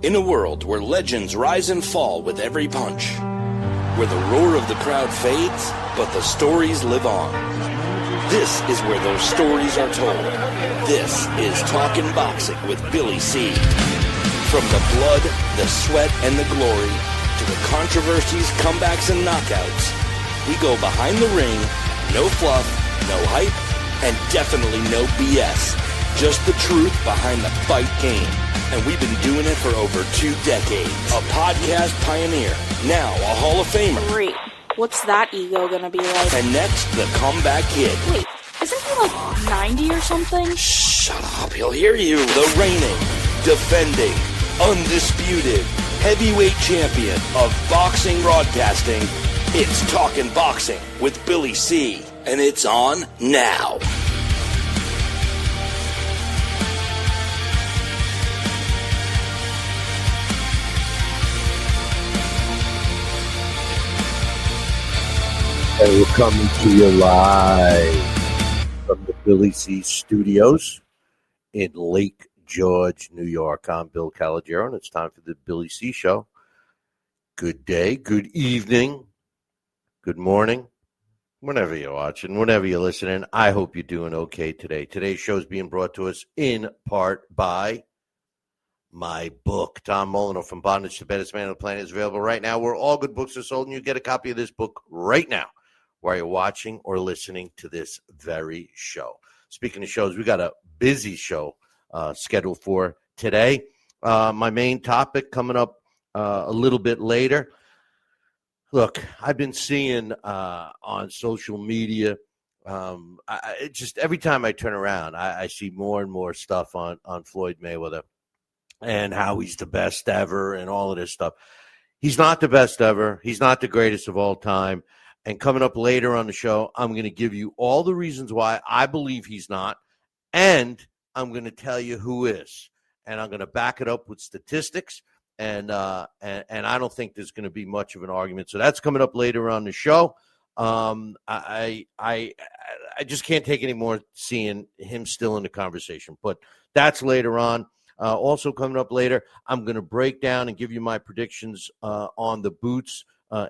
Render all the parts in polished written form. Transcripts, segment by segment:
In a world where legends rise and fall with every punch, where the roar of the crowd fades, but the stories live on. This is where those stories are told. This is Talkin' Boxing with Billy C. From the blood, the sweat, and the glory, to the controversies, comebacks, and knockouts, we go behind the ring, no fluff, no hype, and definitely no BS. Just the truth behind the fight game. And we've been doing it for over 2 decades. A podcast pioneer, now a Hall of Famer. Great. What's that ego gonna be like? And next, the comeback kid. Wait, isn't he like 90 or something? Shut up, he'll hear you. The reigning, defending, undisputed, heavyweight champion of boxing broadcasting. It's Talkin' Boxing with Billy C. And it's on now. And we're coming to you live from the Billy C Studios in Lake George, New York. I'm Bill Calogero, and it's time for the Billy C Show. Good day, good evening, good morning, whenever you're watching, whenever you're listening. I hope you're doing okay today. Today's show is being brought to us in part by my book. Tom Molyneux, From Bondage to Baddest Man on the Planet, is available right now where all good books are sold, and you get a copy of this book right now while you're watching or listening to this very show. Speaking of shows, we got a busy show scheduled for today. My main topic coming up a little bit later. Look, I've been seeing on social media, just every time I turn around, I see more and more stuff on Floyd Mayweather and how he's the best ever and all of this stuff. He's not the best ever. He's not the greatest of all time. And coming up later on the show, I'm going to give you all the reasons why I believe he's not, and I'm going to tell you who is. And I'm going to back it up with statistics, and I don't think there's going to be much of an argument. So that's coming up later on the show. I just can't take any more seeing him still in the conversation, but that's later on. Also coming up later, I'm going to break down and give you my predictions on the Boots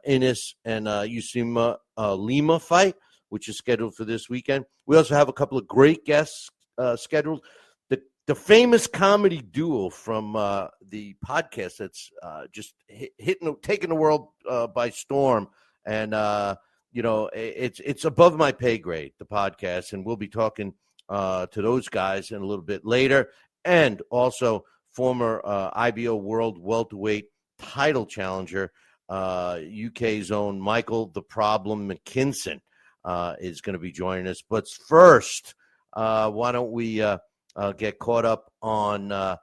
Innis-Uisma Lima fight, which is scheduled for this weekend. We also have a couple of great guests scheduled. The famous comedy duo from the podcast that's just taking the world by storm, and it's above my pay grade, the podcast, and we'll be talking to those guys in a little bit later. And also former IBO World Welterweight title challenger, UK's own Michael the Problem McKinson is going to be joining us. But first, why don't we get caught up on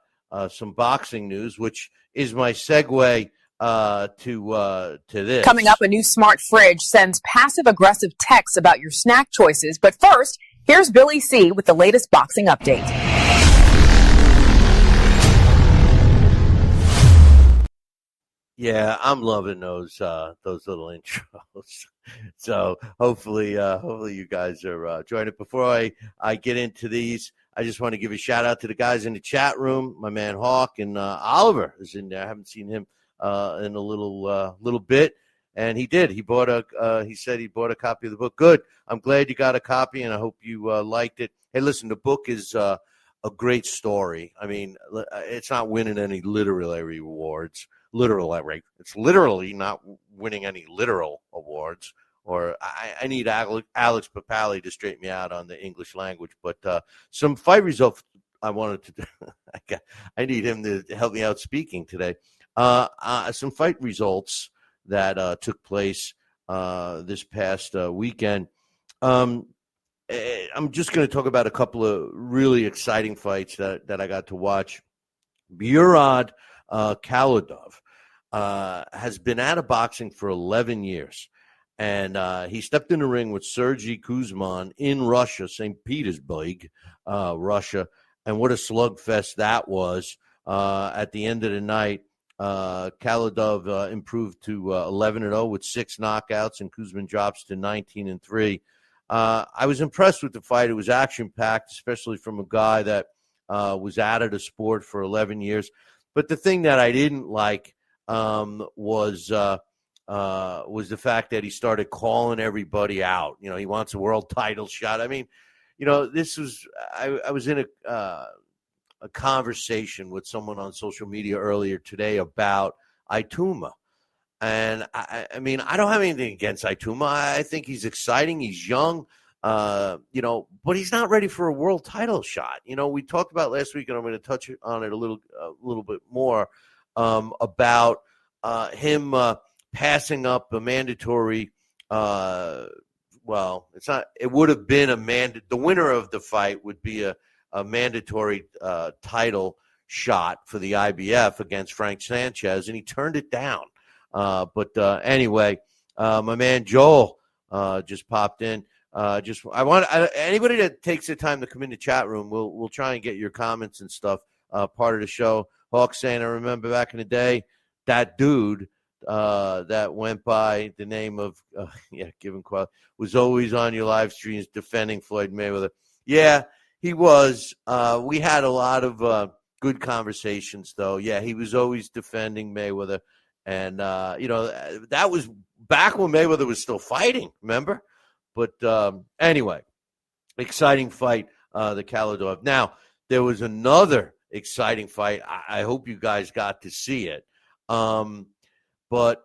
some boxing news, which is my segue to this. Coming up, a new smart fridge sends passive-aggressive texts about your snack choices. But first, here's Billy C. with the latest boxing update. Yeah, I'm loving those little intros. So hopefully you guys are joining. Before I get into these, I just want to give a shout out to the guys in the chat room. My man Hawk and Oliver is in there. I haven't seen him in a little bit, and he did. He said he bought a copy of the book. Good. I'm glad you got a copy, and I hope you liked it. Hey, listen, the book is a great story. I mean, it's not winning any literary awards. It's literally not winning any literal awards. Or I need Alex Papali to straighten me out on the English language. But some fight results I wanted to do. I need him to help me out speaking today. Some fight results that took place this past weekend. I'm just going to talk about a couple of really exciting fights that I got to watch. Murad Khalidov has been out of boxing for 11 years. And he stepped in the ring with Sergey Kuzman in Russia, St. Petersburg, Russia. And what a slugfest that was. At the end of the night, Khalidov improved to 11-0 with 6 knockouts, and Kuzman drops to 19-3. I was impressed with the fight. It was action-packed, especially from a guy that was out of the sport for 11 years. But the thing that I didn't like was the fact that he started calling everybody out. He wants a world title shot. I mean, this was I was in a conversation with someone on social media earlier today about Ituma. And I mean, I don't have anything against Ituma. I think he's exciting. He's young, but he's not ready for a world title shot. We talked about last week, and I'm going to touch on it a little bit more about him passing up a mandatory. It's not. It would have been the winner of the fight would be a mandatory title shot for the IBF against Frank Sanchez, and he turned it down. Anyway, my man Joel just popped in. Anybody that takes the time to come in the chat room, we'll try and get your comments and stuff part of the show. Hawk saying, I remember back in the day, that dude that went by the name of Given Quality was always on your live streams defending Floyd Mayweather. Yeah, he was. We had a lot of good conversations, though. Yeah, he was always defending Mayweather. And, that was back when Mayweather was still fighting, remember? But anyway, exciting fight, the Kaladov. Now, there was another exciting fight. I hope you guys got to see it. But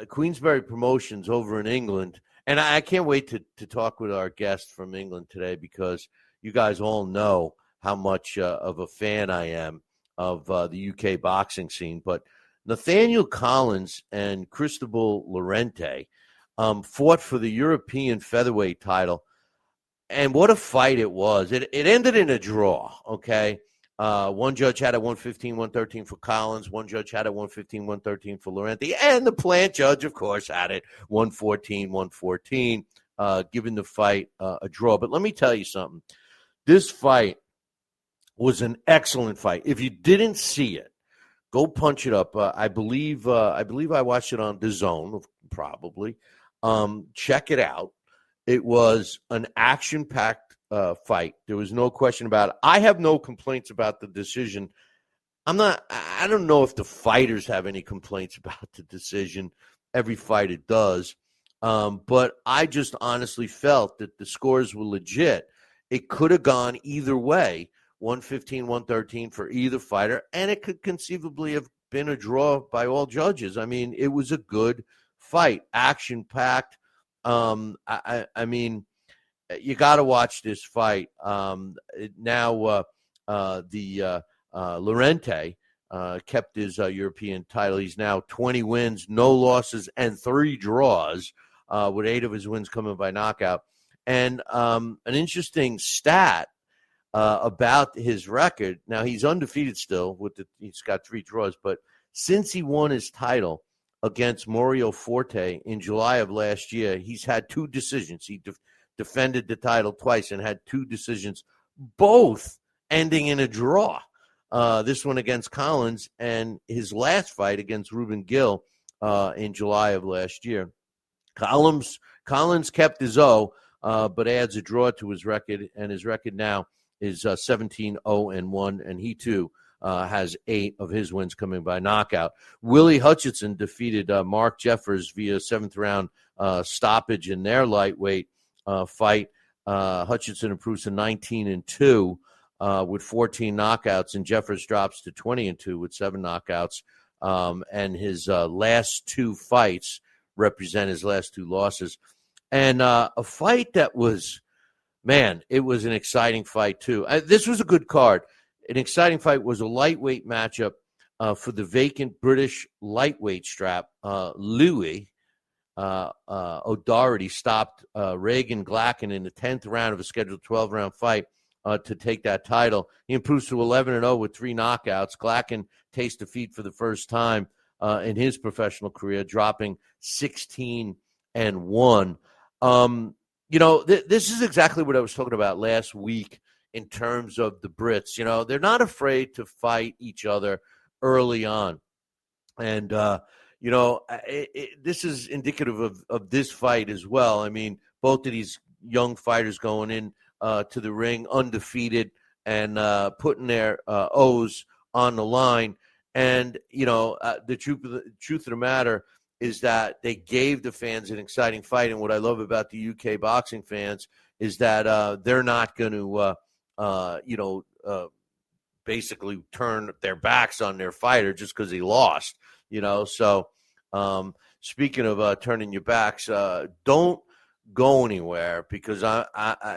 Queensberry Promotions over in England, and I can't wait to talk with our guest from England today because you guys all know how much of a fan I am of the UK boxing scene. But Nathaniel Collins and Cristobal Lorente fought for the European featherweight title, and what a fight it was. It ended in a draw, okay? One judge had it 115-113 for Collins. One judge had it 115-113 for Lorente. And the plant judge, of course, had it 114-114, giving the fight a draw. But let me tell you something. This fight was an excellent fight. If you didn't see it, go punch it up. I believe I watched it on DAZN, probably. Check it out. It was an action-packed fight. There was no question about it. I have no complaints about the decision. I don't know if the fighters have any complaints about the decision. Every fighter does. But I just honestly felt that the scores were legit. It could have gone either way. 115-113 for either fighter, and it could conceivably have been a draw by all judges. I mean, it was a good fight, action-packed. I mean, you got to watch this fight. Now, Lorente kept his European title. He's now 20 wins, no losses, and 3 draws, with 8 of his wins coming by knockout. And an interesting stat about his record. Now, he's undefeated still. He's got 3 draws. But since he won his title against Mario Forte in July of last year, he's had 2 decisions. He defended the title twice and had 2 decisions, both ending in a draw. This one against Collins and his last fight against Ruben Gill in July of last year. Collins kept his O, but adds a draw to his record, and his record now is 17-0-1, and he too has 8 of his wins coming by knockout. Willie Hutchinson defeated Mark Jeffers via 7th round stoppage in their lightweight fight. Hutchinson improves to 19-2 with 14 knockouts, and Jeffers drops to 20-2 with 7 knockouts. And his last 2 fights represent his last 2 losses. And a fight that was, man, it was an exciting fight, too. This was a good card. An exciting fight was a lightweight matchup for the vacant British lightweight strap. Louis O'Doherty stopped Reagan Glacken in the 10th round of a scheduled 12-round fight to take that title. He improves to 11-0 with 3 knockouts. Glacken tastes defeat for the first time in his professional career, dropping 16-1. This is exactly what I was talking about last week in terms of the Brits. They're not afraid to fight each other early on. And, this is indicative of this fight as well. I mean, both of these young fighters going in to the ring undefeated and putting their O's on the line. And, the truth of the matter is that they gave the fans an exciting fight. And what I love about the UK boxing fans is that they're not going to, basically turn their backs on their fighter just because he lost, So speaking of turning your backs, don't go anywhere because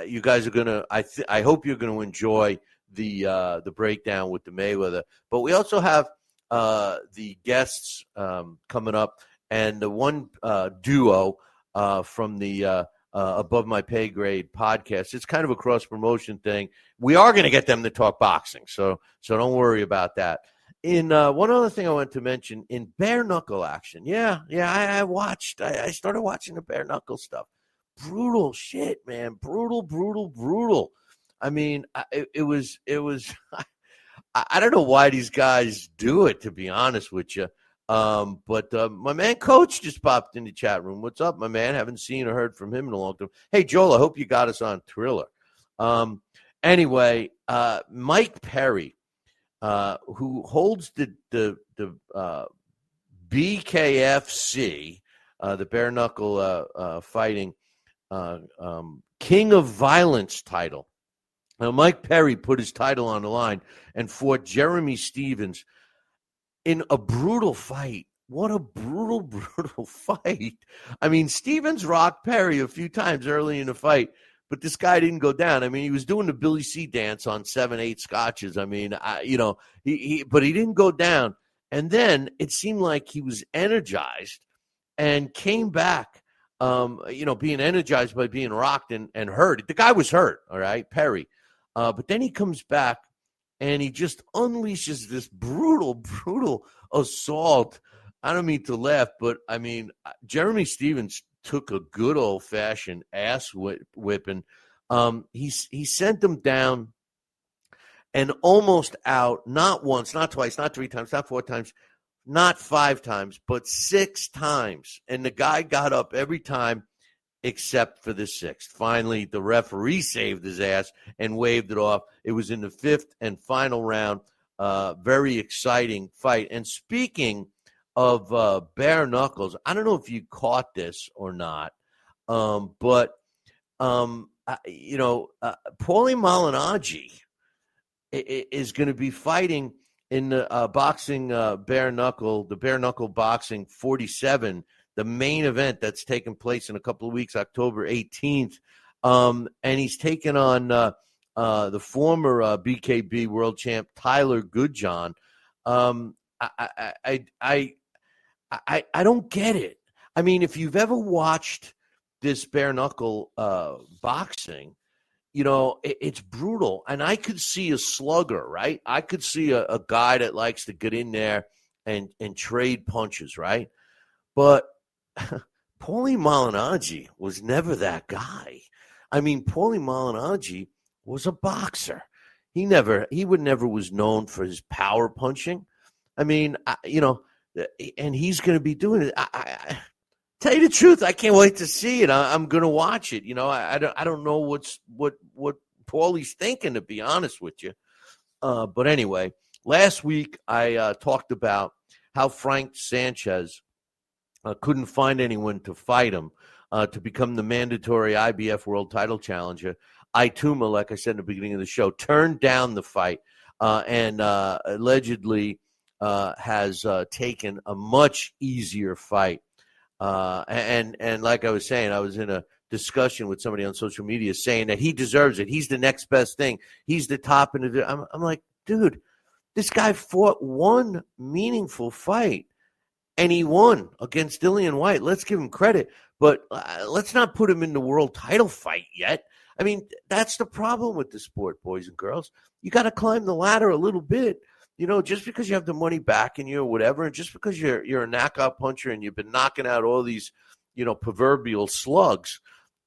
you guys are going to – I hope you're going to enjoy the breakdown with the Mayweather. But we also have the guests coming up, and the one duo from the Above My Pay Grade podcast. It's kind of a cross promotion thing. We are going to get them to talk boxing, so don't worry about that. In one other thing I want to mention, in bare knuckle action, I watched. I started watching the bare knuckle stuff. Brutal shit, man. Brutal. I mean, it was. I don't know why these guys do it, to be honest with you. But my man Coach just popped in the chat room. What's up, my man? Haven't seen or heard from him in a long time. Hey, Joel, I hope you got us on Thriller. Anyway, Mike Perry, who holds the BKFC, the bare knuckle fighting King of Violence title. Now, Mike Perry put his title on the line and fought Jeremy Stevens in a brutal fight. What a brutal fight. I mean, Stevens rocked Perry a few times early in the fight, but this guy didn't go down. I mean, he was doing the Billy C dance on 7-8 scotches. I mean, but he didn't go down. And then it seemed like he was energized and came back, being energized by being rocked and hurt. The guy was hurt, all right, Perry. But then he comes back and he just unleashes this brutal assault. I don't mean to laugh, but I mean, Jeremy Stevens took a good old-fashioned ass whipping. He sent him down and almost out, not once, not twice, not 3 times, not 4 times, not 5 times, but 6 times. And the guy got up every time except for the 6th. Finally, the referee saved his ass and waved it off. It was in the 5th and final round. Very exciting fight. And speaking of bare knuckles, I don't know if you caught this or not, but Paulie Malignaggi is going to be fighting in the boxing the bare knuckle boxing 47, the main event that's taking place in a couple of weeks, October 18th. And he's taking on the former BKB world champ Tyler Goodjohn. I don't get it. I mean, if you've ever watched this bare knuckle boxing, it's brutal. And I could see a slugger, right? I could see a guy that likes to get in there and trade punches, right? But Paulie Malignaggi was never that guy. I mean, Paulie Malignaggi was a boxer. He never was known for his power punching. I mean, and he's going to be doing it. I tell you the truth, I can't wait to see it. I'm going to watch it. I don't know what Paulie's thinking, to be honest with you. But anyway, last week I talked about how Frank Sanchez couldn't find anyone to fight him to become the mandatory IBF World Title Challenger. Ituma, like I said in the beginning of the show, turned down the fight and allegedly has taken a much easier fight. And like I was saying, I was in a discussion with somebody on social media saying that he deserves it. He's the next best thing. He's the top. I'm like, dude, this guy fought one meaningful fight. And he won against Dillian White. Let's give him credit. But let's not put him in the world title fight yet. I mean, that's the problem with the sport, boys and girls. You got to climb the ladder a little bit. Just because you have the money backing you or whatever, and just because you're a knockout puncher and you've been knocking out all these, proverbial slugs,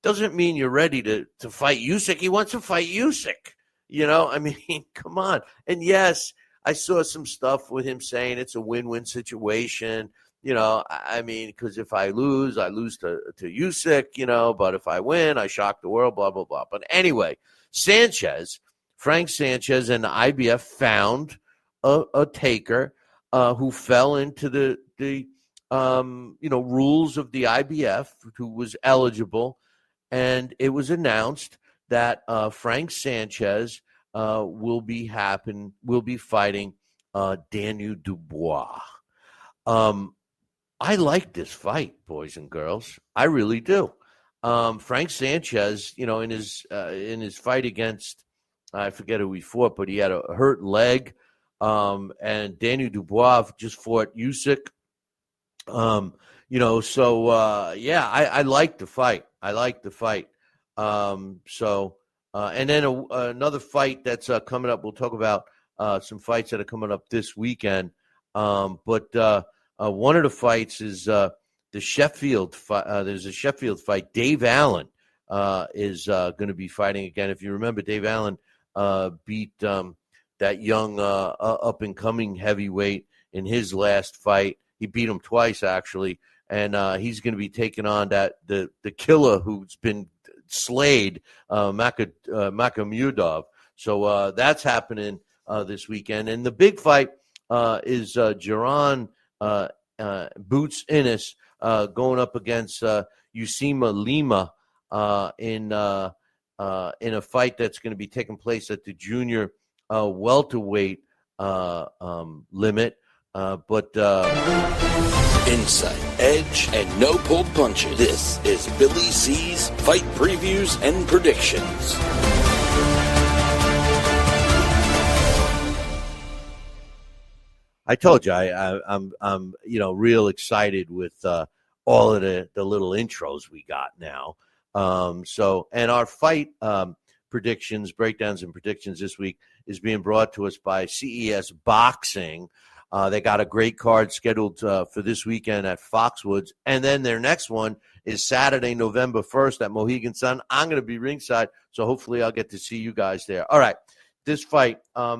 doesn't mean you're ready to fight Usyk. He wants to fight Usyk. I mean, come on. And yes, I saw some stuff with him saying it's a win-win situation. I mean, because if I lose to Usyk, but if I win, I shock the world, blah, blah, blah. But anyway, Frank Sanchez and the IBF found a taker. who fell into the rules of the IBF, who was eligible, and it was announced that Frank Sanchez will be fighting Daniel Dubois. I like this fight, boys and girls. I really do. Frank Sanchez, in his fight against, I forget who he fought, but he had a hurt leg. And Daniel Dubois just fought Usyk. I like the fight. And then another fight that's coming up. We'll talk about some fights that are coming up this weekend. But one of the fights is the Sheffield fight. There's a Sheffield fight. Dave Allen is going to be fighting again. If you remember, Dave Allen beat that young up-and-coming heavyweight in his last fight. He beat him twice, actually, and he's going to be taking on the killer who's been slayed, Makamudov. So that's happening this weekend. And the big fight is Jaron Boots Innis going up against Uisma Lima in a fight that's going to be taking place at the junior welterweight limit. Insight, edge, and no pulled punches. This is Billy C's fight previews and predictions. I told you I'm real excited with all of the little intros we got now. And our fight predictions, breakdowns, and predictions this week is being brought to us by CES Boxing. They got a great card scheduled for this weekend at Foxwoods. And then their next one is Saturday, November 1st at Mohegan Sun. I'm going to be ringside, so hopefully I'll get to see you guys there. All right, this fight, I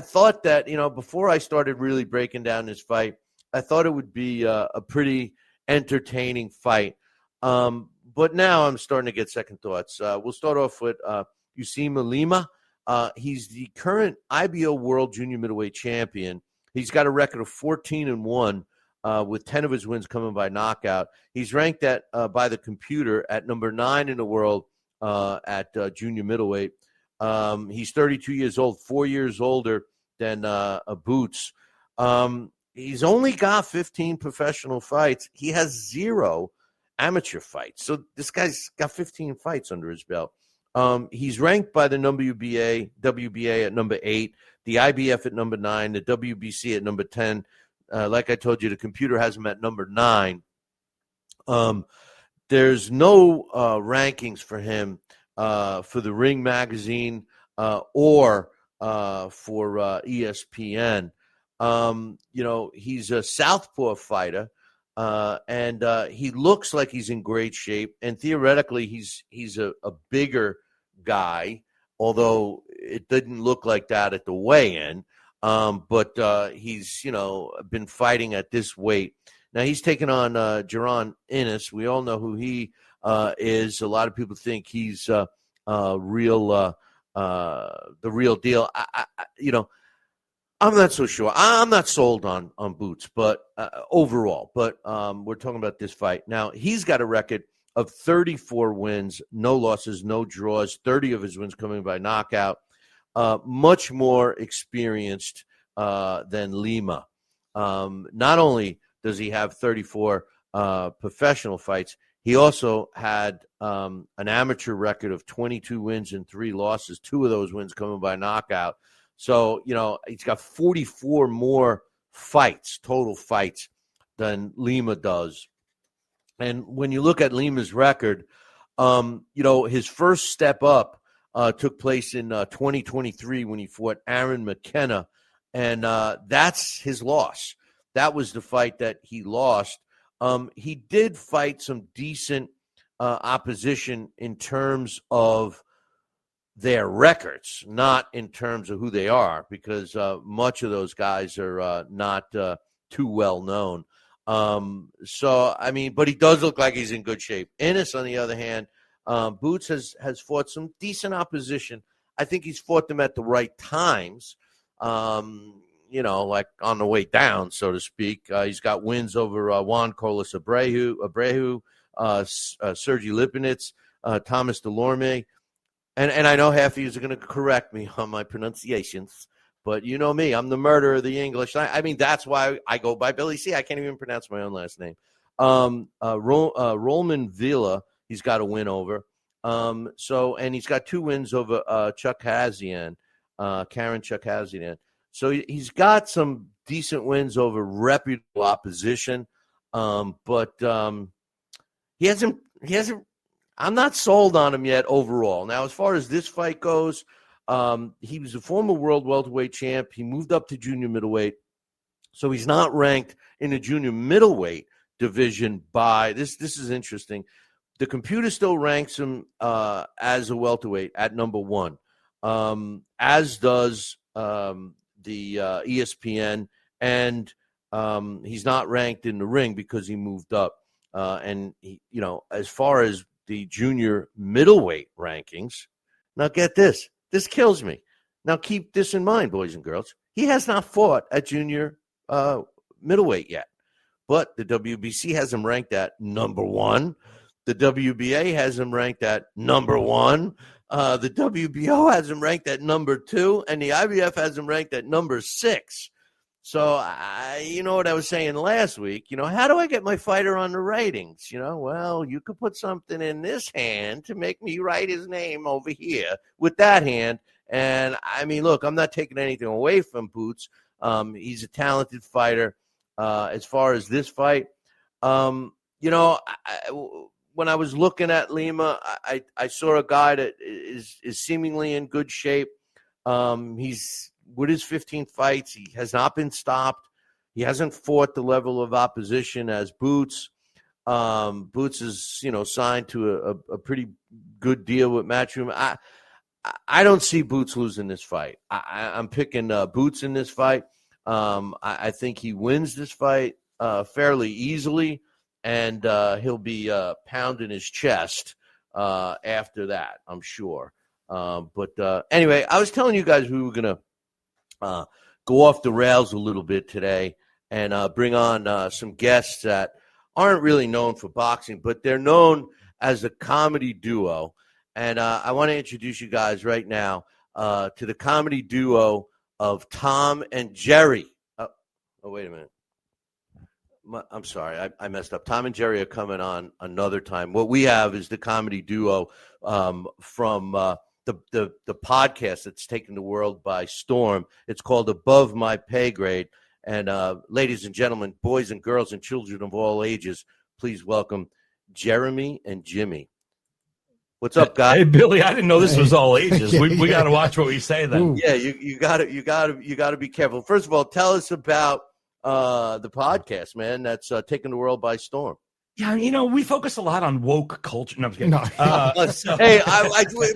thought that, before I started really breaking down this fight, I thought it would be a pretty entertaining fight. But now I'm starting to get second thoughts. We'll start off with Uisma Lima. He's the current IBO World Junior Middleweight Champion. He's got a record of 14-1 with 10 of his wins coming by knockout. He's ranked by the computer at number 9 in the world at junior middleweight. He's 32 years old, 4 years older than Boots. He's only got 15 professional fights. He has 0 amateur fights. So this guy's got 15 fights under his belt. He's ranked by the WBA at number 8, the IBF at number 9, the WBC at number 10. Like I told you, the computer has him at number 9. There's no rankings for him for the Ring Magazine or for ESPN. He's a southpaw fighter. And he looks like he's in great shape, and theoretically he's a bigger guy, although it didn't look like that at the weigh-in. But he's been fighting at this weight. Now he's taking on Jaron Innis. We all know who he is. A lot of people think he's the real deal. I'm not so sure. I'm not sold on Boots, but overall. But we're talking about this fight. Now, he's got a record of 34 wins, no losses, no draws, 30 of his wins coming by knockout. Much more experienced than Lima. Not only does he have 34 professional fights, he also had an amateur record of 22 wins and 3 losses, 2 of those wins coming by knockout. So, he's got 44 more total fights, than Lima does. And when you look at Lima's record, his first step up took place in 2023 when he fought Aaron McKenna, and that's his loss. That was the fight that he lost. He did fight some decent opposition in terms of their records, not in terms of who they are, because much of those guys are not too well known. But he does look like he's in good shape. Innis, on the other hand, Boots has fought some decent opposition. I think he's fought them at the right times. like on the way down, so to speak. He's got wins over Juan Carlos Abreu, Sergey Lipinets, Thomas Delorme. And I know half of you are going to correct me on my pronunciations, but you know me, I'm the murderer of the English. I mean, that's why I go by Billy C. I can't even pronounce my own last name. Roman Villa, he's got a win over. And he's got 2 wins over Karen Chukhazian. So he's got some decent wins over reputable opposition, but he hasn't. I'm not sold on him yet overall. Now, as far as this fight goes, he was a former world welterweight champ. He moved up to junior middleweight, so he's not ranked in the junior middleweight division by this. This is interesting. The computer still ranks him as a welterweight at number 1, as does the ESPN, and he's not ranked in the ring because he moved up. And he, as far as the junior middleweight rankings, now get this. This kills me. Now keep this in mind, boys and girls. He has not fought at junior middleweight yet, but the WBC has him ranked at number 1. The WBA has him ranked at number 1. The WBO has him ranked at number 2, and the IBF has him ranked at number 6. So, you know what I was saying last week, how do I get my fighter on the ratings? Well, you could put something in this hand to make me write his name over here with that hand. And, I mean, look, I'm not taking anything away from Boots. He's a talented fighter. As far as this fight, when I was looking at Lima, I saw a guy that is seemingly in good shape. He's with his 15 fights, he has not been stopped. He hasn't fought the level of opposition as Boots. Boots is, signed to a pretty good deal with Matchroom. I don't see Boots losing this fight. I'm picking Boots in this fight. I think he wins this fight fairly easily, and he'll be pounding his chest after that, I'm sure. But anyway, I was telling you guys we were going to go off the rails a little bit today and bring on some guests that aren't really known for boxing, but they're known as a comedy duo. And I want to introduce you guys right now to the comedy duo of Tom and Jerry. Oh, wait a minute. I'm sorry, I messed up. Tom and Jerry are coming on another time. What we have is the comedy duo from the podcast that's taken the world by storm. It's called Above My Paygrade. And ladies and gentlemen, boys and girls and children of all ages, please welcome Jeremy and Jimmy. What's up, guys? Hey, Billy, I didn't know this was all ages. We got to watch what we say then. Yeah, you got to be careful. First of all, tell us about the podcast, man, that's taking the world by storm. Yeah, we focus a lot on woke culture. No, I'm kidding. No. Hey,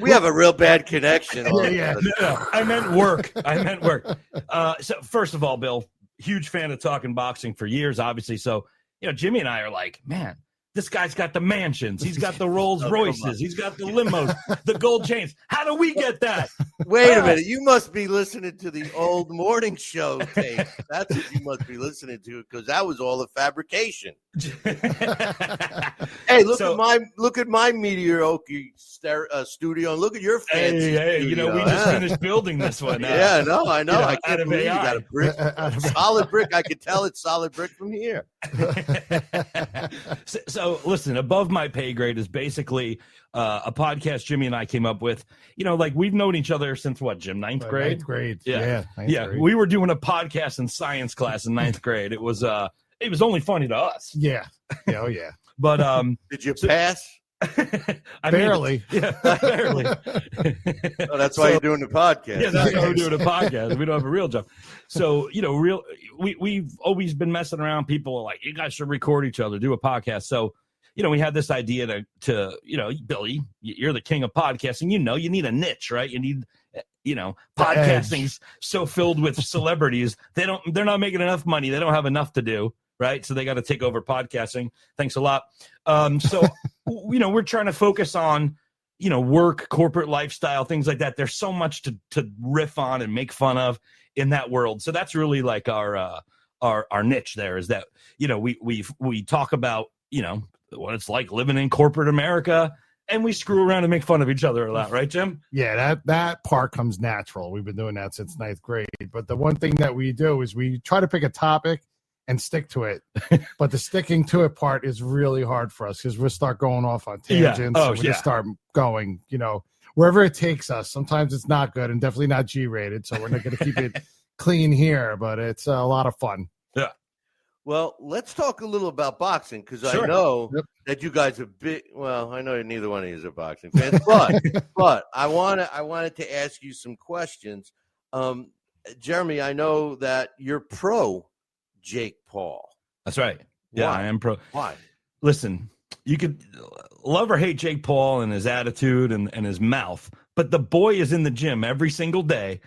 we have a real bad connection. No, I meant work. So first of all, Bill, huge fan of talking boxing for years, obviously. So, Jimmy and I are like, man, this guy's got the mansions. He's got the Rolls Royces. He's got the limos, the gold chains. How do we get that? Wait a minute. You must be listening to the old morning show tape. That's what you must be listening to, because that was all a fabrication. Hey, look at my mediocre studio, and look at your fancy studio. We just finished building this one. Yeah, no, I know. I can't believe you got a brick, solid brick. I could tell it's solid brick from here. So listen, Above My Pay Grade is basically a podcast Jimmy and I came up with. We've known each other since what, Jim? Ninth grade? Ninth grade. Yeah. Ninth grade. We were doing a podcast in science class in ninth grade. It was only funny to us. Yeah. Oh yeah. But did you pass? Barely. Barely. Oh, that's why you're doing the podcast. Yeah, that's why we're doing a podcast. We don't have a real job. So, we've always been messing around. People are like, you guys should record each other, do a podcast. So, we had this idea to Billy, you're the king of podcasting. You need a niche, right? You need, podcasting's so filled with celebrities. They're not making enough money. They don't have enough to do. Right. So they got to take over podcasting. Thanks a lot. So, we're trying to focus on, work, corporate lifestyle, things like that. There's so much to riff on and make fun of. in that world. So that's really like our niche there, is that, you know, we talk about, you know, what it's like living in corporate America, and we screw around and make fun of each other a lot, right, Jim? Yeah, that part comes natural. We've been doing that since 9th grade. But the one thing that we do is we try to pick a topic and stick to it. But the sticking to it part is really hard for us because we'll start going off on tangents. Yeah. Oh, and we yeah. just start going, you know, wherever it takes us. Sometimes it's not good and definitely not G-rated. So we're not going to keep it clean here, but it's a lot of fun. Yeah. Well, let's talk a little about boxing because Sure. I know that you guys are big. Well, I know neither one of you are boxing fans, but I wanted to ask you some questions. Jeremy, I know that you're pro Jake Paul. That's right. Yeah, Why? I am pro. Why? Listen, you could love or hate Jake Paul and his attitude and his mouth, but the boy is in the gym every single day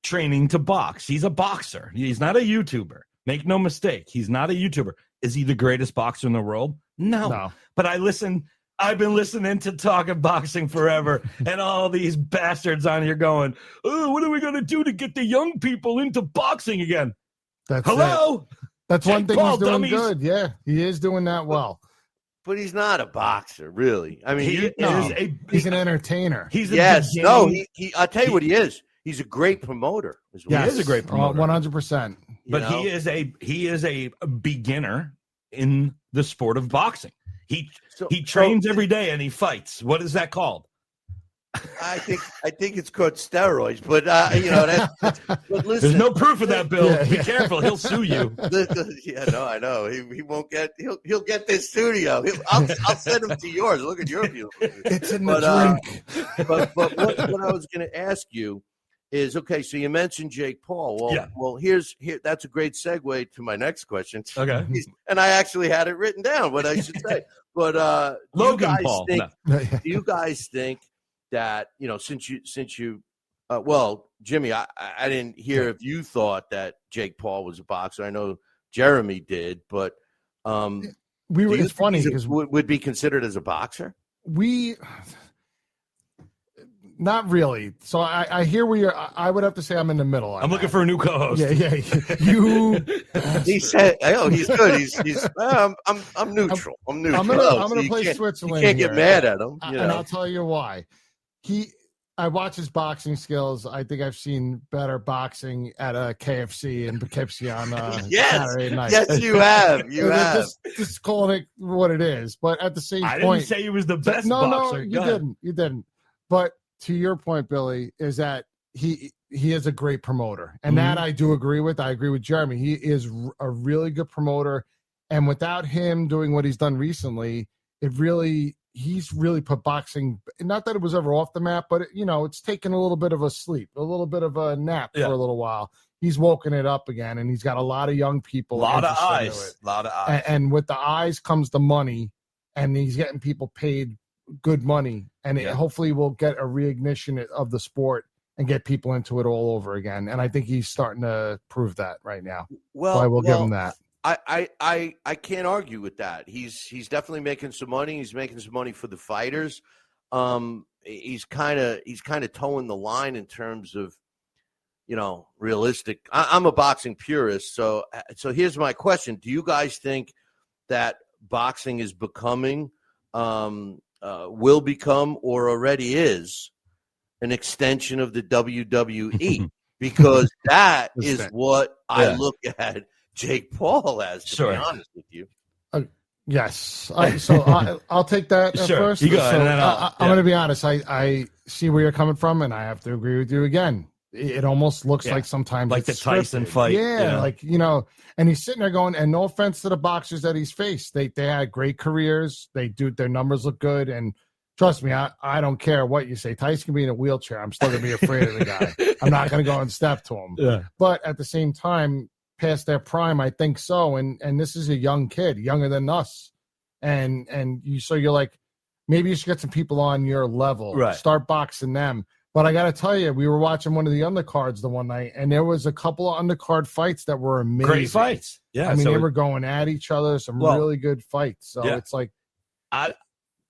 training to box. He's a boxer. He's not a YouTuber. Make no mistake. He's not a YouTuber. Is he the greatest boxer in the world? No. But I've been listening to talking boxing forever, and all these bastards on here going, oh, what are we going to do to get the young people into boxing again? Hello? That's one thing Paul, he's doing dummies. good. Yeah, he is doing that well. But he's not a boxer, really. I mean, He's an entertainer. He's a yes, beginning- no. I'll tell you what he is. He's a great promoter. Is what Yes, he is a great promoter. 100%. But You know? he is a beginner in the sport of boxing. He So- trains every day and he fights. What is that called? I think it's called steroids, but you know that's. But listen, There's no proof of that, Bill. Yeah, Be yeah. careful, he'll sue you. Yeah, no, I know. He won't get. He'll get this studio. I'll send him to yours. Look at your view. It's in the drink. But what I was going to ask you is, okay, so you mentioned Jake Paul. Well, Yeah. well, here. That's a great segue to my next question. Okay. And I actually had it written down, what I should say. But Logan Paul. do No. you guys think that, you know, since you well, Jimmy, I didn't hear if you thought that Jake Paul was a boxer. I know Jeremy did, but It's funny because would be considered as a boxer. Not really. So I hear where you're. I would have to say I'm in the middle. I'm looking for a new co-host. Yeah. You. He said, "Oh, he's good. He's. I'm neutral. I'm neutral. I'm gonna So you play can't- Switzerland. You can't get here. mad at him. And I'll tell you why. I watch his boxing skills. I think I've seen better boxing at a KFC in Poughkeepsie on Saturday night. Yes, you have. You have. Just calling it what it is. But at the same I point, didn't say he was the best no, boxer. you didn't. You didn't. But to your point, Billy, is that he is a great promoter, and that I do agree with. I agree with Jeremy. He is a really good promoter, and without him doing what he's done recently, he's really put boxing. Not that it was ever off the map, but it's taken a little bit of a sleep, a little bit of a nap for a little while. He's woken it up again, and he's got a lot of young people. A lot of interested eyes. And with the eyes comes the money, and he's getting people paid good money, and hopefully we'll get a reignition of the sport and get people into it all over again. And I think he's starting to prove that right now. Well, so I will give him that. I can't argue with that. He's definitely making some money. He's making some money for the fighters. He's kind of towing the line in terms of, realistic. I'm a boxing purist, so here's my question: do you guys think that boxing is becoming, will become, or already is an extension of the WWE? Because that is what I look at Jake Paul as, to be honest with you. Yes. I'll take that first. You go, so and then I'm going to be honest. I see where you're coming from, and I have to agree with you again. It almost looks like sometimes like it's the Tyson scripted. fight. Yeah, and he's sitting there going, and no offense to the boxers that he's faced. They had great careers. Their numbers look good, and trust me, I don't care what you say. Tyson can be in a wheelchair. I'm still going to be afraid of the guy. I'm not going to go and step to him. Yeah. But at the same time, past their prime, I think so. And this is a young kid, younger than us. And you're like, maybe you should get some people on your level. Right. Start boxing them. But I got to tell you, we were watching one of the undercards the one night, and there was a couple of undercard fights that were amazing. Great fights. Yeah. I mean, they were going at each other, some really good fights. So it's like,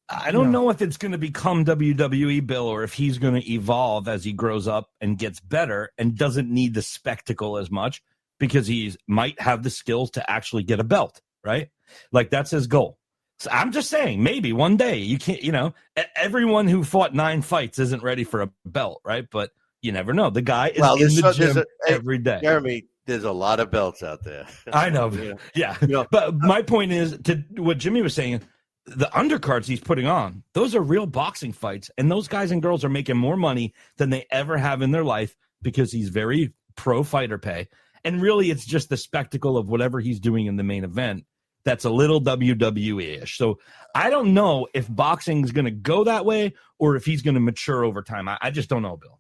I don't know if it's going to become WWE, Bill, or if he's going to evolve as he grows up and gets better and doesn't need the spectacle as much because he might have the skills to actually get a belt, right? Like that's his goal. So I'm just saying, maybe one day you can't, everyone who fought 9 fights isn't ready for a belt, right? But you never know. The guy is in the gym every day. Jeremy, there's a lot of belts out there. I know. Yeah. But my point is to what Jimmy was saying, the undercards he's putting on, those are real boxing fights. And those guys and girls are making more money than they ever have in their life because he's very pro fighter pay. And really, it's just the spectacle of whatever he's doing in the main event that's a little WWE-ish. So I don't know if boxing is going to go that way or if he's going to mature over time. I just don't know, Bill.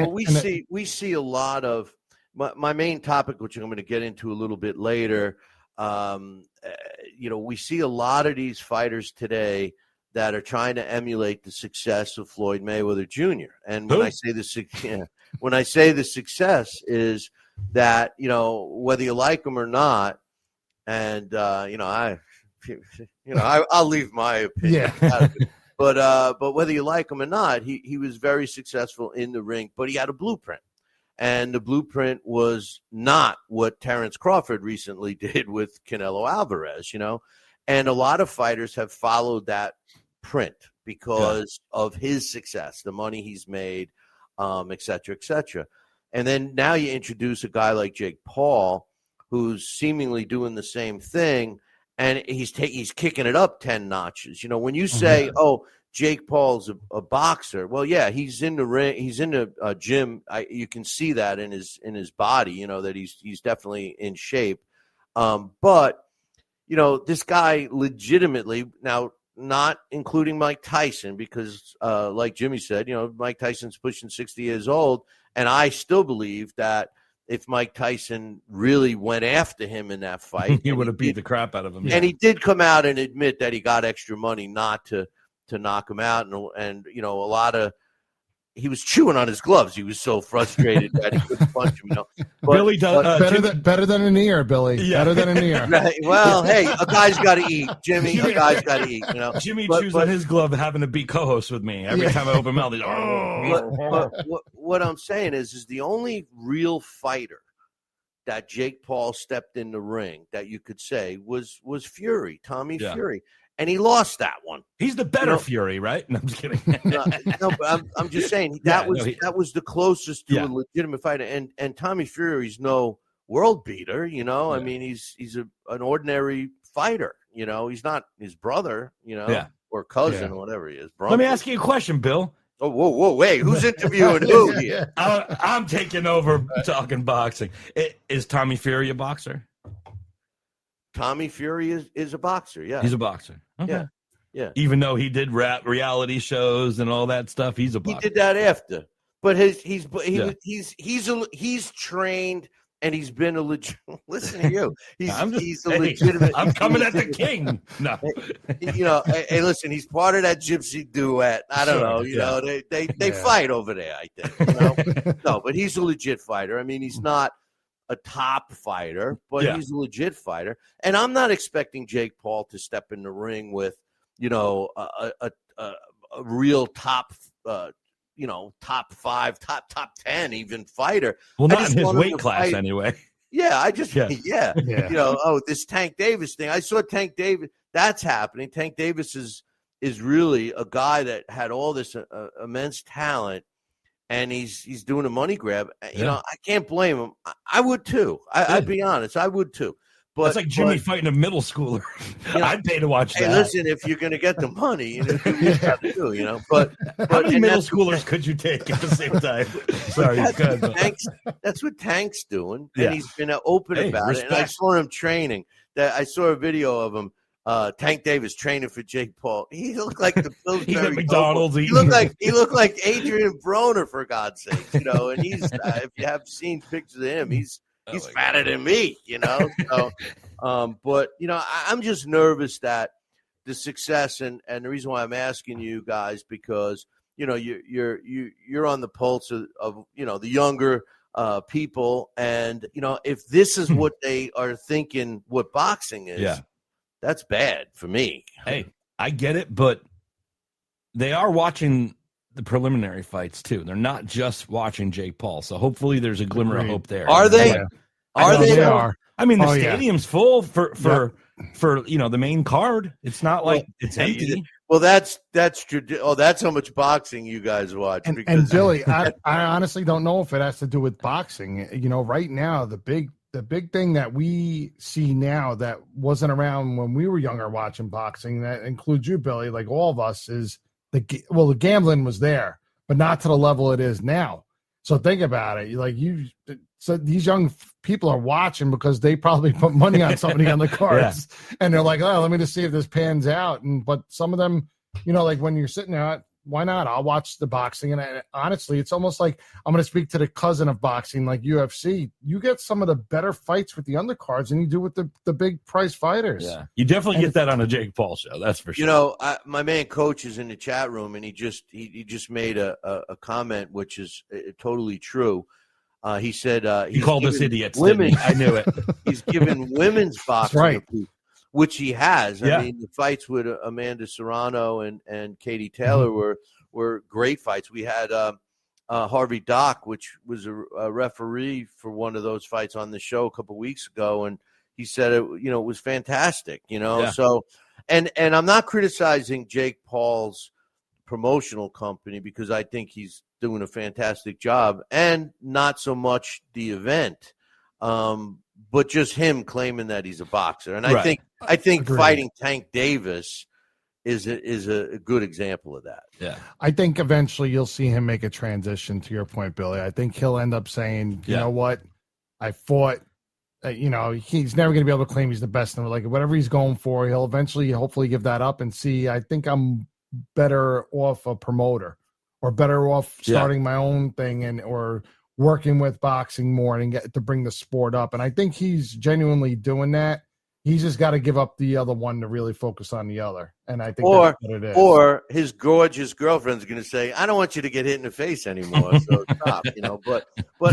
We see a lot of my main topic, which I'm going to get into a little bit later. We see a lot of these fighters today that are trying to emulate the success of Floyd Mayweather Jr. And when I say the success is that, whether you like him or not, and I'll leave my opinion. Yeah. But whether you like him or not, he was very successful in the ring, but he had a blueprint. And the blueprint was not what Terrence Crawford recently did with Canelo Alvarez, And a lot of fighters have followed that print because of his success, the money he's made, et cetera, et cetera. And then now you introduce a guy like Jake Paul, who's seemingly doing the same thing, and he's kicking it up 10 notches. When you say, Jake Paul's a boxer, well, yeah, he's in the ring, he's in the gym. You can see that in his body, that he's definitely in shape. But this guy legitimately, now not including Mike Tyson, because like Jimmy said, Mike Tyson's pushing 60 years old, and I still believe that if Mike Tyson really went after him in that fight, he would have beat the crap out of him. And he did come out and admit that he got extra money not to knock him out, and a lot of he was chewing on his gloves. He was so frustrated that he couldn't punch him. But, Billy does better than an ear, Billy. Yeah. Better than an ear. Right. Well, hey, a guy's got to eat, Jimmy. A guy's got to eat. Jimmy chews on his glove, having to be co-host with me every time I open mouth. What I'm saying is the only real fighter that Jake Paul stepped in the ring that you could say was Fury, Tommy Fury. And he lost that one. He's the better Fury, right? No, I'm just kidding. no, but I'm just saying that was the closest to a legitimate fighter. And Tommy Fury's no world beater, I mean, he's an ordinary fighter. He's not his brother, or cousin or whatever he is. Let me ask you a question, Bill. Oh, whoa, wait! Who's interviewing who here? I'm taking over talking boxing. Is Tommy Fury a boxer? Tommy Fury is a boxer. Yeah, he's a boxer. Okay. Yeah. Even though he did reality shows and all that stuff, he's a boxer. He did that after, but he's trained and he's been a legit. Listen to you. He's a legitimate. I'm coming at the king. No, Hey, listen. He's part of that gypsy duet. I don't know. They fight over there. I think. No, but he's a legit fighter. I mean, he's not a top fighter, but he's a legit fighter. And I'm not expecting Jake Paul to step in the ring with, a real top, top 5, top 10 even fighter. Well, not in his weight class anyway. Yeah, this Tank Davis thing. I saw Tank Davis. That's happening. Tank Davis is really a guy that had all this immense talent. And he's doing a money grab. I can't blame him. I would too. I'd be honest. I would too. But it's like Jimmy fighting a middle schooler. I'd pay to watch that. Hey, listen, if you're going to get the money, you have to do. But how many middle schoolers could you take at the same time? Sorry, that's what Tank's doing, and he's been open about it. And I saw him training. I saw a video of him. Tank Davis training for Jake Paul. He looked like the Pillsbury. He's at McDonald's. He looked like Adrian Broner, for God's sake, And he's if you have seen pictures of him, he's fatter than me, So, but I'm just nervous that the success and the reason why I'm asking you guys because you're on the pulse of the younger people, and if this is what they are thinking, what boxing is. Yeah. That's bad for me. Hey, I get it, but they are watching the preliminary fights too. They're not just watching Jake Paul. So hopefully there's a glimmer of hope there. Are they? Yeah. Are they? They are. I mean, the Oh, yeah. stadium's full for the main card. It's not like it's empty. Well, that's true. Oh, that's how much boxing you guys watch. And Billy, I honestly don't know if it has to do with boxing. Right now, the big thing that we see now that wasn't around when we were younger watching boxing, that includes you, Billy, like all of us, is the gambling was there, but not to the level it is now. So think about it. So these young people are watching because they probably put money on somebody on the cards, and they're like, "Oh, let me just see if this pans out." But some of them, like when you're sitting there, why not? I'll watch the boxing. And honestly, it's almost like I'm going to speak to the cousin of boxing, like UFC. You get some of the better fights with the undercards than you do with the big price fighters. Yeah, you definitely get that on a Jake Paul show. That's for sure. My man Coach is in the chat room, and he just made a comment which is totally true. He said he called us idiots. Women, I knew it. He's given women's boxing right. which he has. Yeah. I mean, the fights with Amanda Serrano and Katie Taylor were great fights. We had Harvey Dock, which was a referee for one of those fights on the show a couple weeks ago, and he said it was fantastic. Yeah. So and I'm not criticizing Jake Paul's promotional company because I think he's doing a fantastic job, and not so much the event. But just him claiming that he's a boxer, and I think Agreed. fighting Tank Davis is a good example of that. Yeah, I think eventually you'll see him make a transition. To your point, Billy, I think he'll end up saying, "You know what, I fought." He's never going to be able to claim he's the best, and like whatever he's going for, he'll eventually, hopefully, give that up and see. I think I'm better off a promoter, or better off starting my own thing or working with boxing more and get to bring the sport up. And I think he's genuinely doing that. He's just got to give up the other one to really focus on the other. And I think that's what it is. Or his gorgeous girlfriend's going to say, "I don't want you to get hit in the face anymore, so stop." But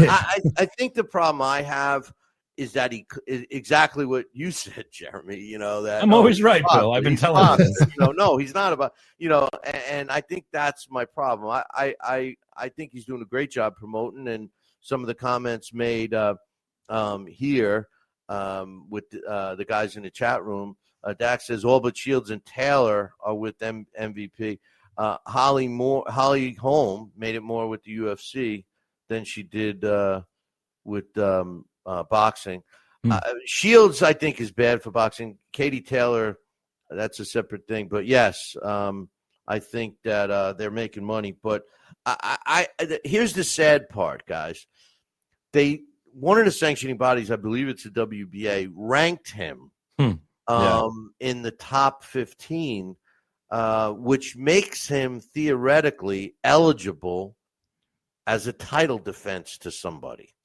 I think the problem I have is that he exactly what you said, Jeremy. That I'm always right, Bill. I've been telling you. No, he's not about. And I think that's my problem. I think he's doing a great job promoting, and some of the comments made here with the guys in the chat room. Dax says all but Shields and Taylor are with MVP. Holly Holm made it more with the UFC than she did with boxing. Shields, I think, is bad for boxing. Katie Taylor, that's a separate thing. But yes, I think that they're making money. But here's the sad part, guys. One of the sanctioning bodies, I believe it's the WBA, ranked him in the top 15, which makes him theoretically eligible as a title defense to somebody.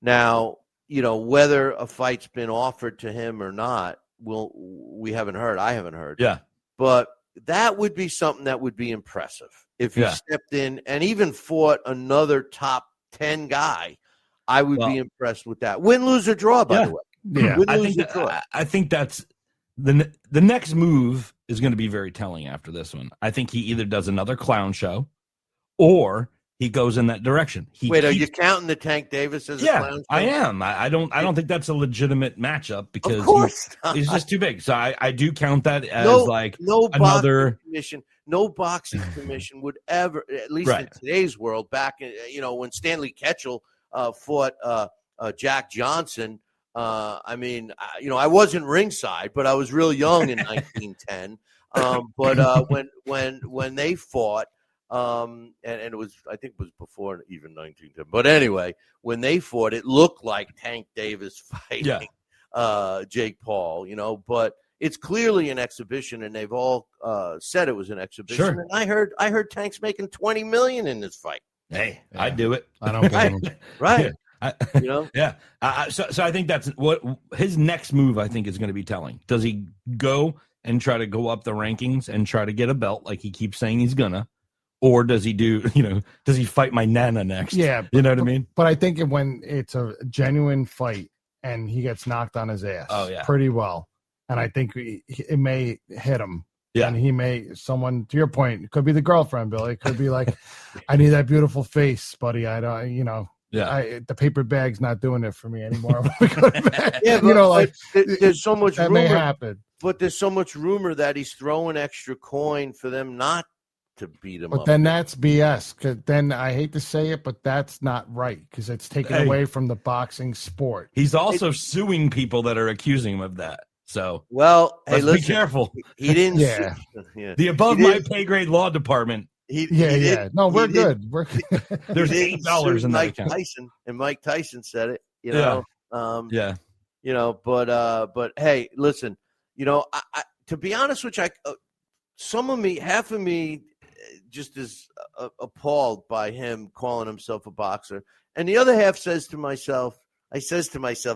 Now, whether a fight's been offered to him or not, we haven't heard. I haven't heard. Yeah. But that would be something that would be impressive if he stepped in and even fought another top 10 guy. I would be impressed with that. Win, lose, or draw, by the way. Yeah. Win, lose, or draw. I think that's the next move is going to be very telling after this one. I think he either does another clown show or he goes in that direction. Are you counting the Tank Davis as a clown show? I am. I don't think that's a legitimate matchup because he's just too big. So I do count that as another commission. No boxing commission would ever, at least in today's world, back when Stanley Ketchel fought Jack Johnson. I wasn't ringside, but I was real young in 1910. But when they fought, and it was, I think it was before even 1910. But anyway, when they fought, it looked like Tank Davis fighting Jake Paul, but it's clearly an exhibition, and they've all said it was an exhibition. Sure. And I heard Tank's making $20 million in this fight. Hey, I'd do it. I don't blame him. Right. So I think that's what his next move, I think, is going to be telling. Does he go and try to go up the rankings and try to get a belt like he keeps saying he's gonna? Or does he does he fight my Nana next? Yeah. You know what I mean? But I think when it's a genuine fight and he gets knocked on his ass pretty well, and I think it may hit him Yeah. And he may, someone, to your point, it could be the girlfriend, Billy. It could be like, I need that beautiful face, buddy. I don't, the paper bag's not doing it for me anymore. Yeah, but, there's so much that rumor. may happen. But there's so much rumor that he's throwing extra coin for them not to beat him up. But then that's BS. 'Cause then I hate to say it, but that's not right because it's taken away from the boxing sport. He's also suing people that are accusing him of that. So, well, let's listen, be careful. He didn't. Yeah. The above my pay grade law department. No, we're good. We're good. There's $8 in that Mike account. Tyson, and Mike Tyson said it. But hey, listen. I to be honest with you, half of me, just is appalled by him calling himself a boxer, and the other half says to myself,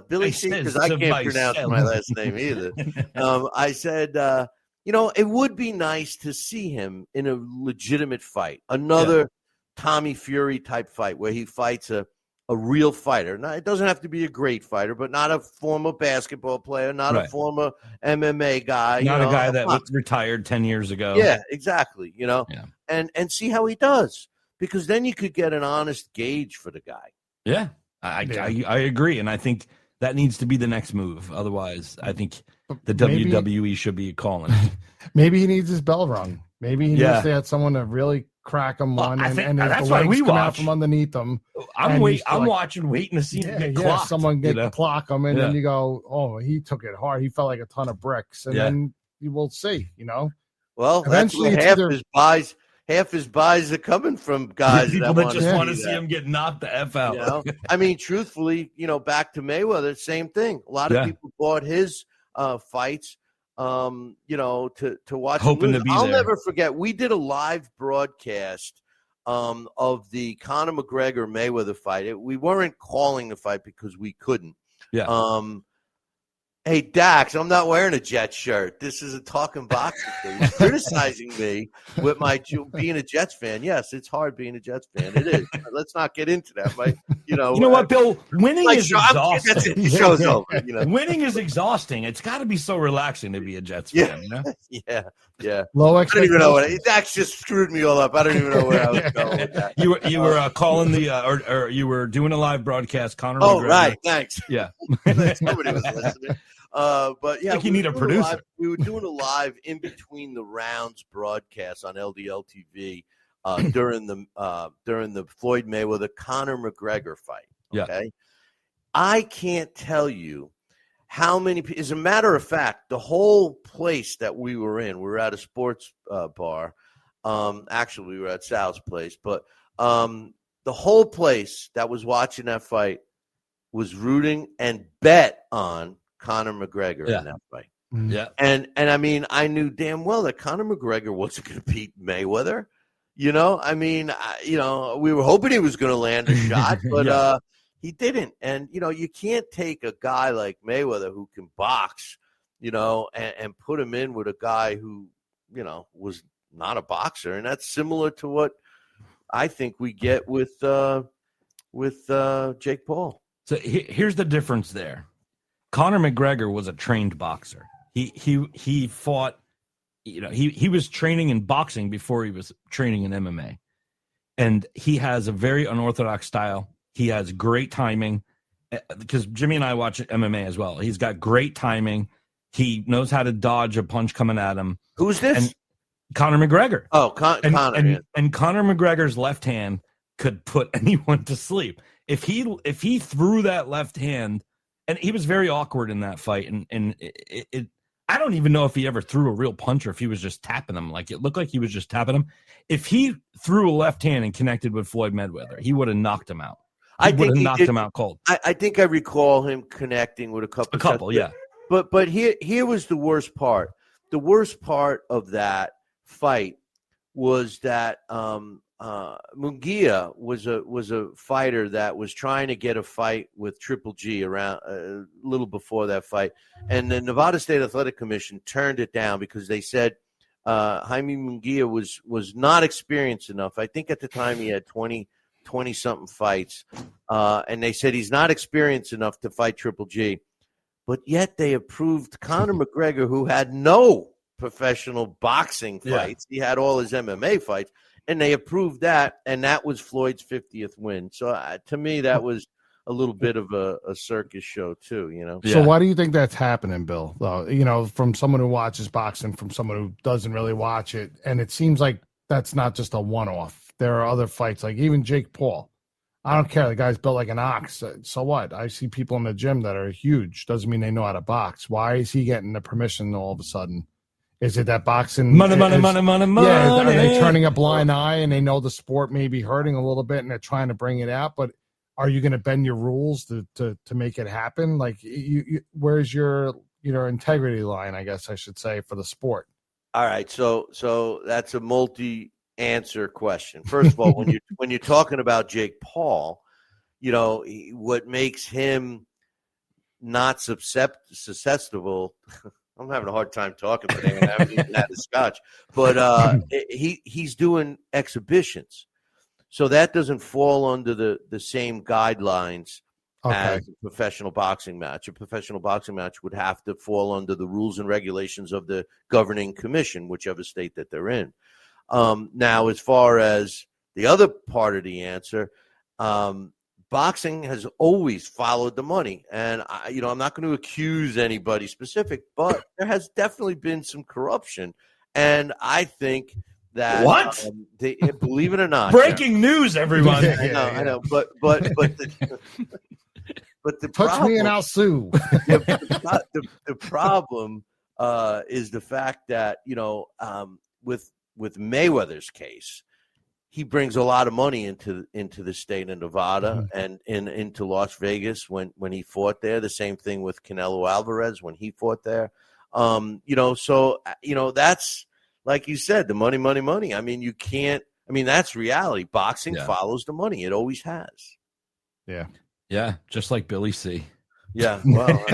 Billy C, because I can't pronounce my last name either. I said, it would be nice to see him in a legitimate fight, another Tommy Fury type fight where he fights a real fighter. Now, it doesn't have to be a great fighter, but not a former basketball player, not a former MMA guy. Not a guy that was retired 10 years ago. Yeah, exactly. And see how he does, because then you could get an honest gauge for the guy. Yeah, I agree. And I think that needs to be the next move. Otherwise, I think the WWE should be calling. Maybe he needs his bell rung. Maybe he needs to have someone to really crack him one, and that's the why legs we come watch out from underneath him. I'm waiting to see him get clocked. Someone clock him, and then you go, "Oh, he took it hard. He felt like a ton of bricks," and then you will see. Well, eventually, half his buys are coming from guys people that just want to see him get knocked the F out. I mean, truthfully, back to Mayweather, same thing. A lot of people bought his fights. To watch. Hoping to be I'll there. never forget. We did a live broadcast of the Conor McGregor Mayweather fight. We weren't calling the fight because we couldn't. Yeah. Hey, Dax, I'm not wearing a Jets shirt. This is a talking boxing thing. He's criticizing me with my being a Jets fan. Yes, it's hard being a Jets fan. It is. Let's not get into that. But, you know what, Bill? Winning is exhausting. That's it. The show's over. Winning is exhausting. It's got to be so relaxing to be a Jets fan. Yeah. Low I don't even know expectations. Dax just screwed me all up. I don't even know where I was going with that. You were calling or you were doing a live broadcast. Conor Oh, McGregor. right. Thanks. Yeah. Somebody was listening. But yeah, like you need a producer. We were doing a live in between the rounds broadcast on LDL TV during the Floyd Mayweather Conor McGregor fight. Okay, Yeah. I can't tell you how many. As a matter of fact, the whole place that we were in, we were at a sports bar. Actually, we were at Sal's place, but the whole place that was watching that fight was rooting and bet on Conor McGregor in that fight. Yeah. And I mean, I knew damn well that Conor McGregor wasn't going to beat Mayweather. We were hoping he was going to land a shot, but he didn't. And, you can't take a guy like Mayweather who can box, and put him in with a guy who, was not a boxer. And that's similar to what I think we get with Jake Paul. So here's the difference there. Conor McGregor was a trained boxer. He fought, he was training in boxing before he was training in MMA. And he has a very unorthodox style. He has great timing, because Jimmy and I watch MMA as well. He's got great timing. He knows how to dodge a punch coming at him. Who's this? And Conor McGregor. Oh, Conor. And Conor McGregor's left hand could put anyone to sleep. If he threw that left hand, and he was very awkward in that fight, and I don't even know if he ever threw a real punch or if he was just tapping him. Like, it looked like he was just tapping him. If he threw a left hand and connected with Floyd Mayweather, he would have knocked him out. He would have knocked him out cold. I think I recall him connecting with a couple. Yeah. But here was the worst part. The worst part of that fight was that Munguia was a fighter that was trying to get a fight with Triple G around a little before that fight, and the Nevada State Athletic Commission turned it down because they said Jaime Munguia was not experienced enough. I think at the time he had 20 something fights, and they said he's not experienced enough to fight Triple G, but yet they approved Conor McGregor, who had no professional boxing fights. He had all his MMA fights, and they approved that, and that was Floyd's 50th win. So to me, that was a little bit of a circus show too, you know. So why do you think that's happening, Bill? You know, from someone who watches boxing, from someone who doesn't really watch it, and it seems like that's not just a one-off. There are other fights, like even Jake Paul. I don't care. The guy's built like an ox. So what? I see people in the gym that are huge. Doesn't mean they know how to box. Why is he getting the permission all of a sudden? Is it that boxing money? Yeah, are they turning a blind eye and they know the sport may be hurting a little bit and they're trying to bring it out? But are you going to bend your rules to make it happen? Like, where's your integrity line? I guess I should say, for the sport. All right, so that's a multi-answer question. First of all, when you're talking about Jake Paul, you know, what makes him not susceptible. I'm having a hard time talking today, and I haven't even had a scotch. But he's doing exhibitions, so that doesn't fall under the same guidelines as a professional boxing match. A professional boxing match would have to fall under the rules and regulations of the governing commission, whichever state that they're in. Now, as far as the other part of the answer, boxing has always followed the money. And, I'm not going to accuse anybody specific, but there has definitely been some corruption. And I think that believe it or not, breaking news, everyone. I know, but the Touch problem, me and I'll sue. the problem is the fact that, with Mayweather's case, he brings a lot of money into the state of Nevada and into Las Vegas when he fought there. The same thing with Canelo Alvarez when he fought there. That's, like you said, the money. I mean, that's reality. Boxing follows the money. It always has. Yeah. Yeah, just like Billy C. Yeah, well,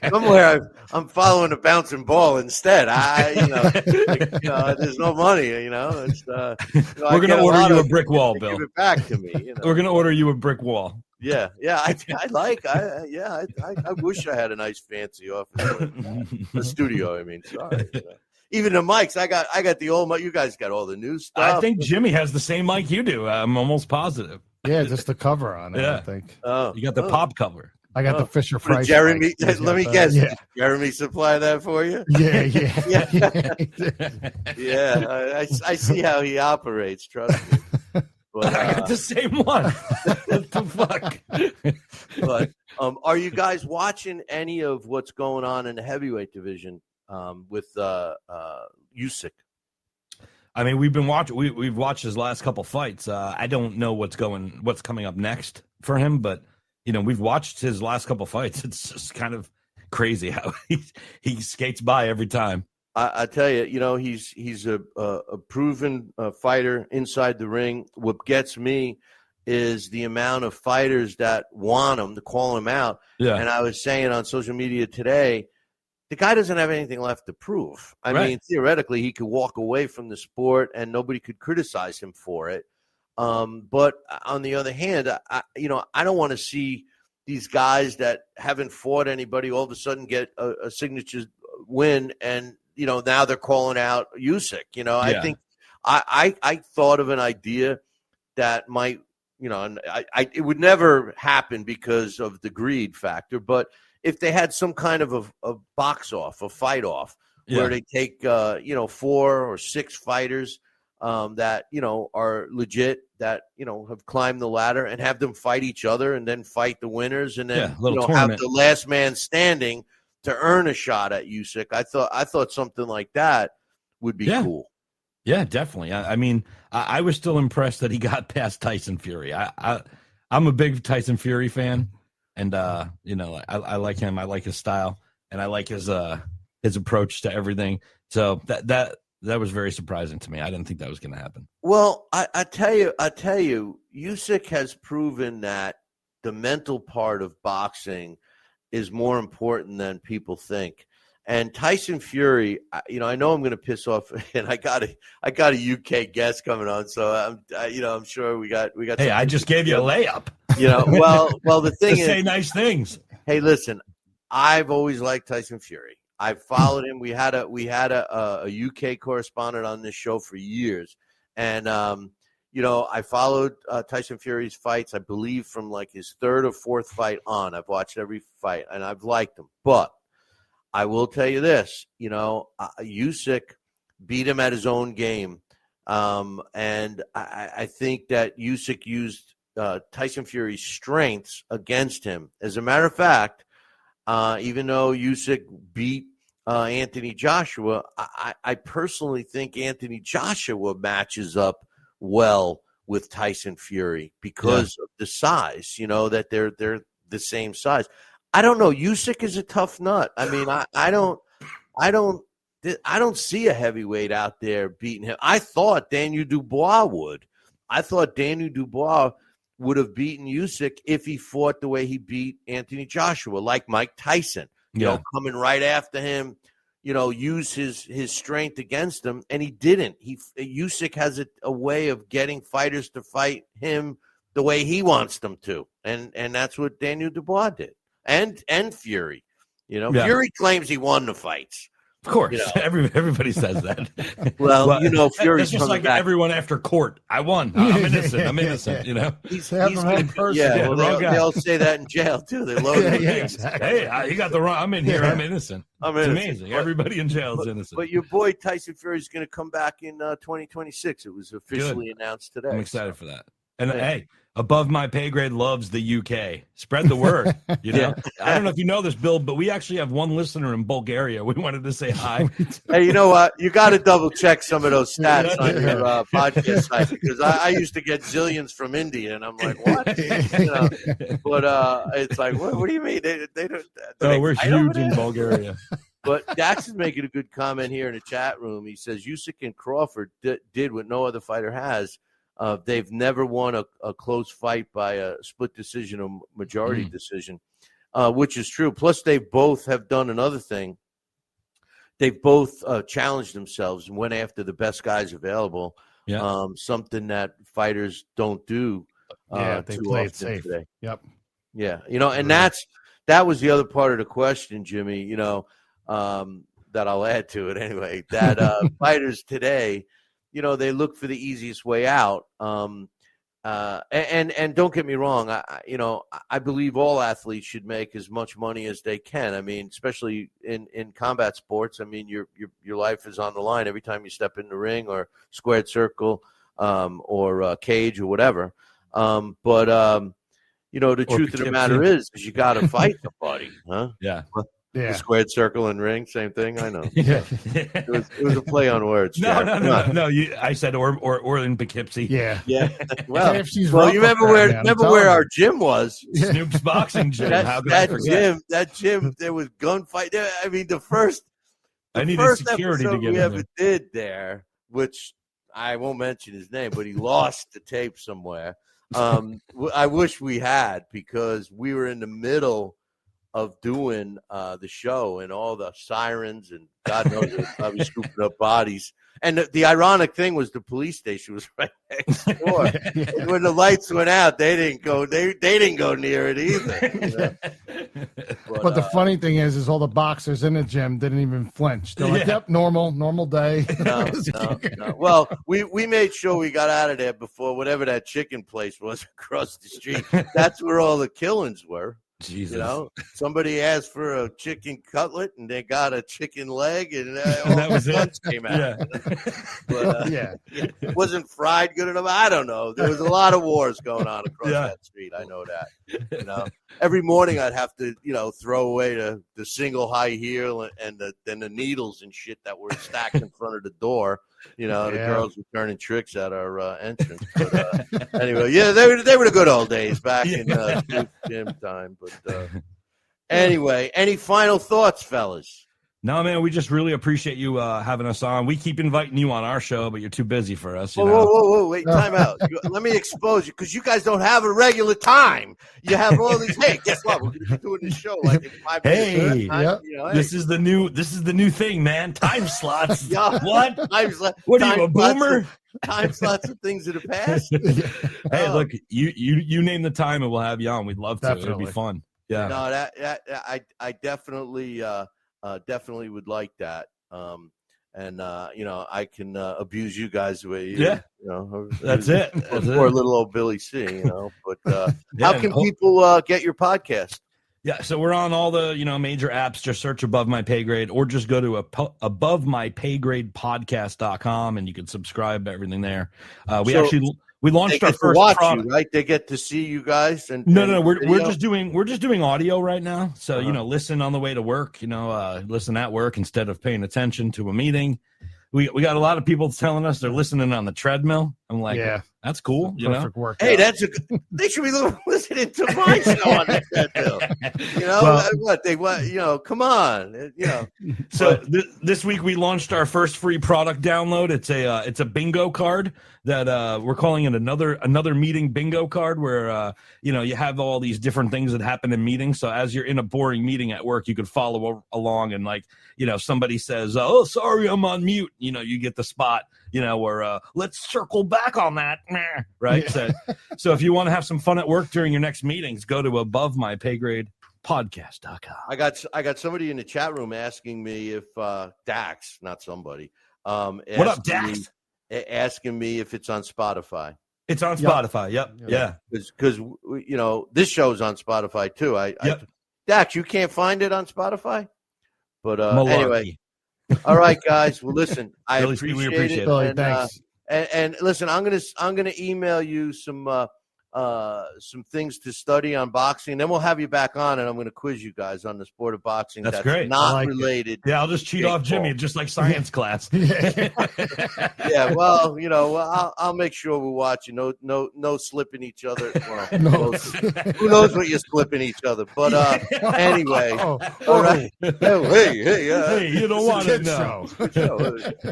somewhere I'm following a bouncing ball instead. There's no money. It's we're going to order you a brick wall, Bill. Give it back to me. We're going to order you a brick wall. Yeah. I wish I had a nice fancy office, a studio. I mean, sorry. Even the mics, I got the old mic. You guys got all the new stuff. I think Jimmy has the same mic you do. I'm almost positive. Yeah, just the cover on it. Yeah. I think. Oh, you got the pop cover. I got the Fisher Price. Jeremy, let me guess. Yeah. Jeremy supply that for you? Yeah. Yeah, I see how he operates. Trust me. But, I got the same one. What the fuck? But are you guys watching any of what's going on in the heavyweight division with Usyk? I mean, we've been watching. We've watched his last couple fights. I don't know what's coming up next for him, but we've watched his last couple fights. It's just kind of crazy how he skates by every time. I tell you, he's a proven fighter inside the ring. What gets me is the amount of fighters that want him to call him out. Yeah. And I was saying on social media today, the guy doesn't have anything left to prove. I mean, theoretically, he could walk away from the sport and nobody could criticize him for it. But on the other hand, I don't want to see these guys that haven't fought anybody all of a sudden get a signature win, and now they're calling out Usyk. I think I thought of an idea that might, it would never happen because of the greed factor, but if they had some kind of a box off, a fight off, where they take 4 or 6 fighters that are legit, that have climbed the ladder, and have them fight each other and then fight the winners, and then have the last man standing to earn a shot at Usyk. I thought something like that would be cool. Yeah, definitely. I mean, I was still impressed that he got past Tyson Fury. I'm a big Tyson Fury fan, and I like him. I like his style, and I like his approach to everything. So that was very surprising to me. I didn't think that was going to happen. Well, I tell you, Usyk has proven that the mental part of boxing is more important than people think. And Tyson Fury, I know I'm going to piss off, and I got a UK guest coming on, so I'm sure we got. Hey, I just gave you a layup. Well, the thing is, say nice things. Hey, listen, I've always liked Tyson Fury. I followed him. We had a UK correspondent on this show for years, and I followed Tyson Fury's fights. I believe from like his third or fourth fight on. I've watched every fight, and I've liked him. But I will tell you this: Usyk beat him at his own game, and I think that Usyk used Tyson Fury's strengths against him. As a matter of fact, even though Usyk beat Anthony Joshua, I personally think Anthony Joshua matches up well with Tyson Fury because of the size, that they're the same size. I don't know. Usyk is a tough nut. I mean, I don't see a heavyweight out there beating him. I thought Daniel Dubois would. I thought Daniel Dubois would have beaten Usyk if he fought the way he beat Anthony Joshua, like Mike Tyson, coming right after him, use his strength against him, and he didn't. Usyk has a way of getting fighters to fight him the way he wants them to, and that's what Daniel Dubois did, and Fury. Fury claims he won the fights. Of course, everybody says that. Well, Fury's that's just like back. Everyone after court. I won. I'm innocent. I'm innocent. He's they'll say that in jail too. They load him. Exactly. Hey, you got the wrong. I'm in here. I'm innocent. It's amazing. Everybody in jail is innocent. But your boy Tyson Fury is going to come back in 2026. It was officially announced today. I'm excited for that. And hey, Above My Pay Grade loves the UK. Spread the word. I don't know if you know this, Bill, but we actually have one listener in Bulgaria. We wanted to say hi. Hey, you know what? You got to double check some of those stats on your podcast site, because I used to get zillions from India, and I'm like, what? But it's like, what do you mean? They don't. We're huge in Bulgaria. But Dax is making a good comment here in the chat room. He says Usyk and Crawford did what no other fighter has. They've never won a close fight by a split decision or majority decision, which is true. Plus, they both have done another thing. They've both challenged themselves and went after the best guys available, something that fighters don't do they too play often it safe. today. Yep. Yeah, and that was the other part of the question, Jimmy, that I'll add to it anyway, that fighters today – they look for the easiest way out. And don't get me wrong. I believe all athletes should make as much money as they can. I mean, especially in combat sports. I mean, your life is on the line every time you step in the ring or squared circle, or cage or whatever. But the truth of the matter is you got to fight somebody, huh? Yeah. The squared circle and ring, same thing. I know. It was a play on words. No. I said or in Poughkeepsie. Yeah. Well, you remember where our gym was? Snoop's boxing gym. That gym. There was gunfight. I mean, the first security to get we ever did there, which I won't mention his name, but he lost the tape somewhere. I wish we had, because we were in the middle of doing the show, and all the sirens, and God knows I was scooping up bodies. And the ironic thing was the police station was right next door. And when the lights went out, they didn't go. They didn't go near it either. But the funny thing is all the boxers in the gym didn't even flinch. They're like, "Yep, normal day." No. Well, we made sure we got out of there before whatever that chicken place was across the street. That's where all the killings were. Jesus. Somebody asked for a chicken cutlet, and they got a chicken leg, and all that was it. Came out. But, it wasn't fried good enough. I don't know. There was a lot of wars going on across that street. I know that. Every morning I'd have to, throw away the single high heel and the needles and shit that were stacked in front of the door. The girls were turning tricks at our entrance. But, anyway, they were the good old days back in gym time. But anyway, any final thoughts, fellas? No, man, we just really appreciate you having us on. We keep inviting you on our show, but you're too busy for us. Whoa, wait, time out. Let me expose you, because you guys don't have a regular time. You have all these. Hey, guess what? We're going to be doing this show like in 5 minutes. Hey, this is the new thing, man. Time slots. What? Time slots. What are you, a boomer? Time slots of things of the past. Hey, look, you name the time and we'll have you on. We'd love to. It'd be fun. Yeah. No, I definitely. definitely would like that. And I can abuse you guys the way that's it. Or little old Billy C. But Yeah, how can people get your podcast? Yeah, so we're on all the major apps. Just search Above My Pay Grade, or just go to abovemypaygradepodcast.com and you can subscribe to everything there. We launched our first product. You, right? They get to see you guys. And no, we're just doing audio right now. So listen on the way to work. Listen at work instead of paying attention to a meeting. We got a lot of people telling us they're listening on the treadmill. I'm like, yeah, that's cool. Perfect work. Hey, they should be listening to my show on the treadmill. Come on. So this week we launched our first free product download. It's a bingo card that we're calling it another meeting bingo card, where you have all these different things that happen in meetings. So as you're in a boring meeting at work, you could follow along, and somebody says, "Oh, sorry, I'm on mute." You get the spot. Or let's circle back on that, right? Yeah. So if you want to have some fun at work during your next meetings, go to abovemypaygradepodcast.com. I got somebody in the chat room asking me if Dax, not somebody. What up, Dax? Asking me if it's on Spotify. It's on Spotify. Yep. Yeah. Because this show's on Spotify too. Dax, you can't find it on Spotify, but anyway. All right, guys. Well, listen, I appreciate it. Billy, thanks. And listen, I'm gonna email you some things to study on boxing. Then we'll have you back on, and I'm gonna quiz you guys on the sport of boxing. That's great. Not related. Yeah, I'll just cheat off Jimmy, just like science class. Yeah. Well, I'll make sure we're watching. No slipping each other. Well, who knows what you're slipping each other? But anyway. All right. Hey, you don't want to know.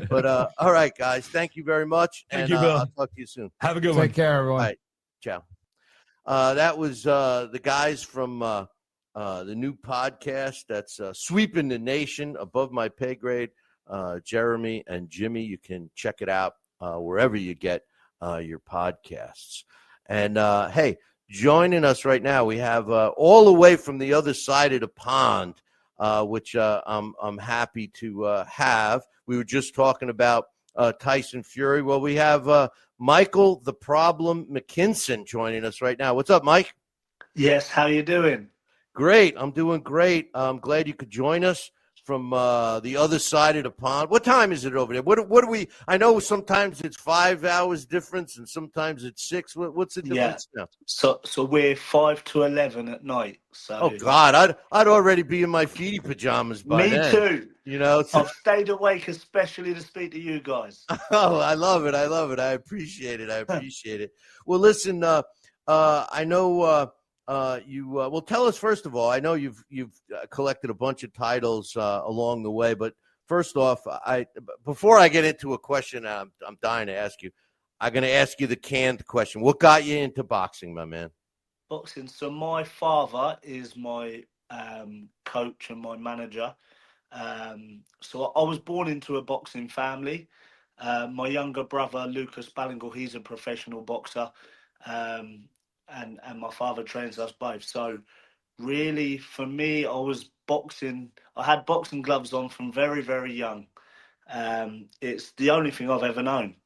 But all right, guys. Thank you very much. Thank you, Bill. I'll talk to you soon. Have a good one. Take care, everyone. All right. Ciao. That was the guys from the new podcast that's sweeping the nation, Above My Pay Grade. Jeremy and Jimmy, you can check it out wherever you get your podcasts. And hey, joining us right now, we have all the way from the other side of the pond, which I'm happy to have. We were just talking about Tyson Fury. Well, we have Michael the Problem McKinson joining us right now. What's up, Mike? Yes, how you doing? Great. I'm doing great. I'm glad you could join us from the other side of the pond. What time is it over there? What do we? I know sometimes it's 5 hours difference, and sometimes it's 6. What's the difference now? So we're 5 to 11 at night. So oh God, I'd already be in my feety pajamas by then. Me too. I've stayed awake especially to speak to you guys. Oh, I love it. I appreciate it. Well, listen, I know you. Well, tell us first of all. I know you've collected a bunch of titles along the way, but first off, before I get into a question, I'm dying to ask you. I'm going to ask you the canned question. What got you into boxing, my man? Boxing. So my father is my coach and my manager. So I was born into a boxing family. My younger brother, Lucas Ballingle, he's a professional boxer. And my father trains us both. So really, for me, I had boxing gloves on from very, very young. It's the only thing I've ever known.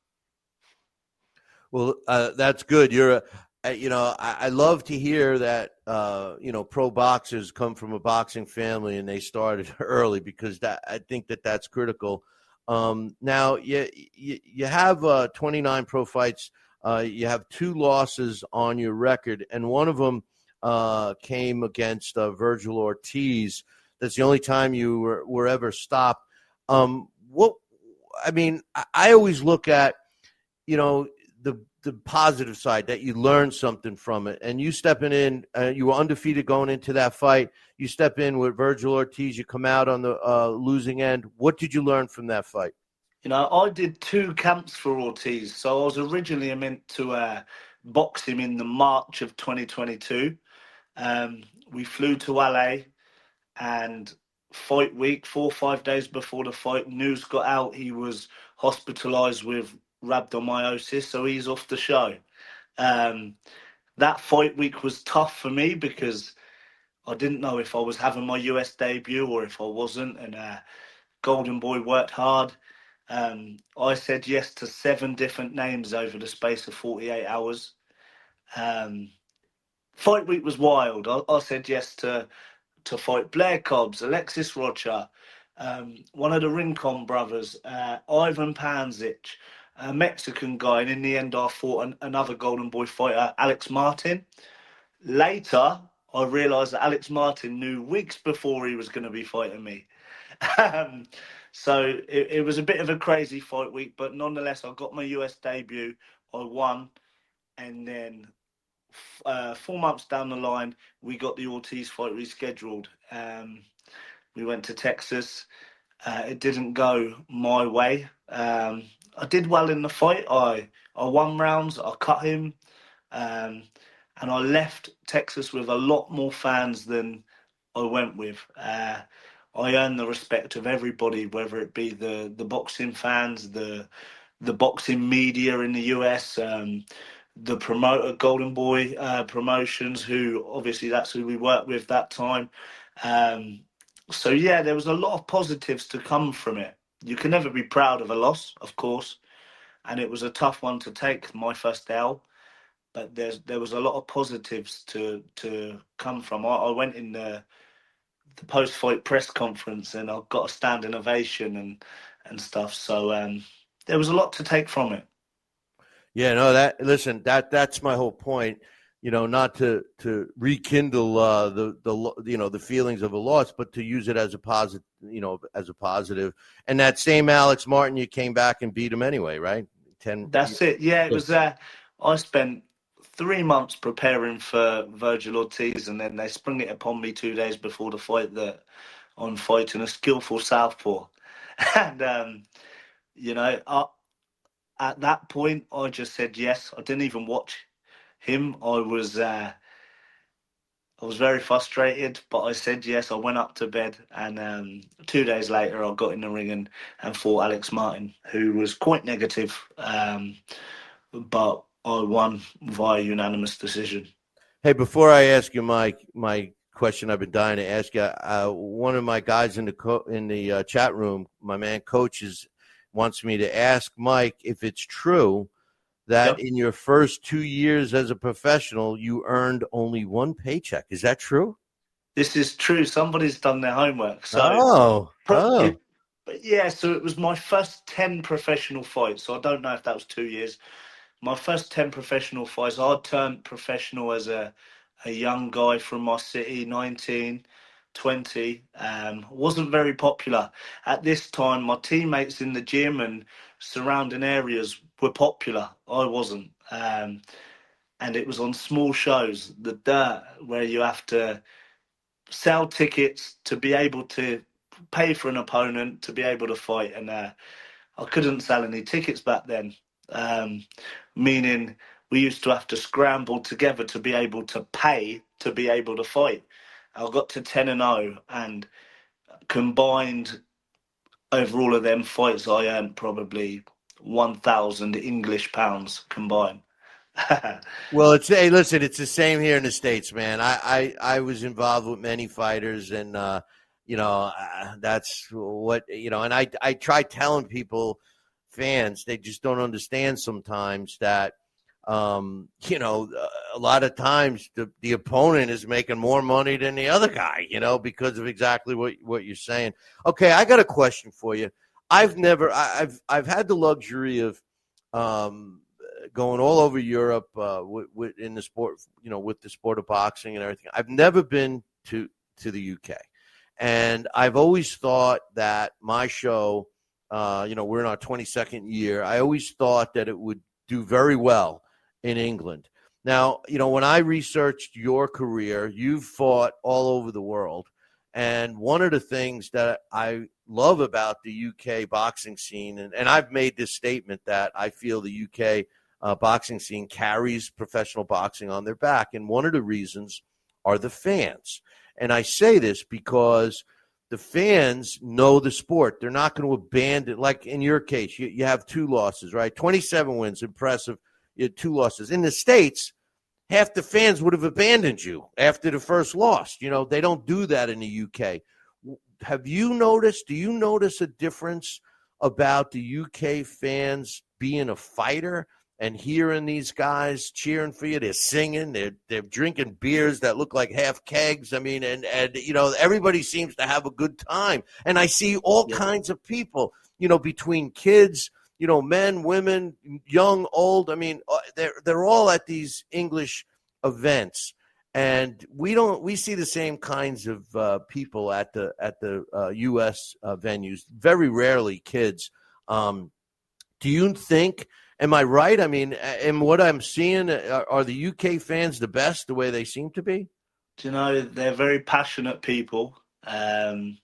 Well, that's good. I love to hear that, pro boxers come from a boxing family and they started early, because I think that's critical. Now, you have 29 pro fights. You have 2 losses on your record, and one of them came against Virgil Ortiz. That's the only time you were ever stopped. I always look at, the positive side, that you learned something from it. And you stepping in, you were undefeated going into that fight. You step in with Virgil Ortiz, you come out on the losing end. What did you learn from that fight? I did 2 camps for Ortiz. So I was originally meant to box him in the March of 2022. We flew to LA, and fight week, 4 or 5 days before the fight, news got out he was hospitalized with rhabdomyosis, so he's off the show. That fight week was tough for me because I didn't know if I was having my US debut or if I wasn't, and Golden Boy worked hard. I said yes to 7 different names over the space of 48 hours. Fight week was wild. I said yes to fight Blair Cobbs, Alexis Rocha, one of the Rincon brothers, Ivan Panzic, a Mexican guy, and in the end I fought another Golden Boy fighter, Alex Martin. Later, I realised that Alex Martin knew weeks before he was going to be fighting me. So it was a bit of a crazy fight week, but nonetheless, I got my US debut. I won, and then 4 months down the line, we got the Ortiz fight rescheduled. We went to Texas. It didn't go my way. I did well in the fight. I won rounds. I cut him. And I left Texas with a lot more fans than I went with. I earned the respect of everybody, whether it be the boxing fans, the boxing media in the US, the promoter, Golden Boy Promotions, who obviously that's who we worked with that time. So yeah, there was a lot of positives to come from it. You can never be proud of a loss, of course, and it was a tough one to take, my first L. But there was a lot of positives to come from. I went in the post-fight press conference and I got a standing ovation and stuff. So there was a lot to take from it. Yeah, no, that's my whole point. Not to rekindle the feelings of a loss, but to use it as a positive, as a positive. And that same Alex Martin, you came back and beat him anyway, right? That's it. Yeah, it was. I spent 3 months preparing for Virgil Ortiz, and then they sprung it upon me 2 days before the fight that I'm fighting a skillful southpaw. And at that point, I just said yes. I didn't even watch him. I was very frustrated, but I said yes. I went up to bed, and 2 days later, I got in the ring and fought Alex Martin, who was quite negative, but I won via unanimous decision. Hey, before I ask you my question, I've been dying to ask you. One of my guys in the chat room, my man Coaches, wants me to ask Mike if it's true that in your first 2 years as a professional, you earned only one paycheck. Is that true? This is true. Somebody's done their homework. So, but yeah, so it was my first 10 professional fights. So I don't know if that was 2 years. My first 10 professional fights, I turned professional as a young guy from my city, 19, 20. Wasn't very popular. At this time, my teammates in the gym and surrounding areas were popular. I wasn't. And it was on small shows, the dirt, where you have to sell tickets to be able to pay for an opponent to be able to fight. And I couldn't sell any tickets back then. Meaning we used to have to scramble together to be able to pay to be able to fight. I got to 10-0, and combined over all of them fights, I earned probably 1,000 English pounds combined. Well, listen, it's the same here in the States, man. I was involved with many fighters, and that's what and I try telling people, fans, they just don't understand sometimes that a lot of times the opponent is making more money than the other guy, because of exactly what you're saying. Okay, I got a question for you. I've had the luxury of going all over Europe in the sport, with the sport of boxing and everything. I've never been to the UK, and I've always thought that my show, we're in our 22nd year. I always thought that it would do very well in England. Now, when I researched your career, you've fought all over the world. And one of the things that I love about the UK boxing scene, and I've made this statement that I feel the UK boxing scene carries professional boxing on their back. And one of the reasons are the fans. And I say this because the fans know the sport. They're not going to abandon, like in your case, you have 2 losses, right? 27 wins, impressive. You had 2 losses. In the States, half the fans would have abandoned you after the first loss. You know, they don't do that in the UK. Do you notice a difference about the UK fans being a fighter and hearing these guys cheering for you? They're singing, they're drinking beers that look like half kegs. I mean, and you know, everybody seems to have a good time. And I see all kinds of people, you know, between kids, you know, men, women, young, old. I mean, they're all at these English events, and we see the same kinds of people at the U.S. venues. Very rarely kids. Do you think? Am I right? I mean, in what I'm seeing, are the UK fans the best the way they seem to be? Do you know, they're very passionate people. You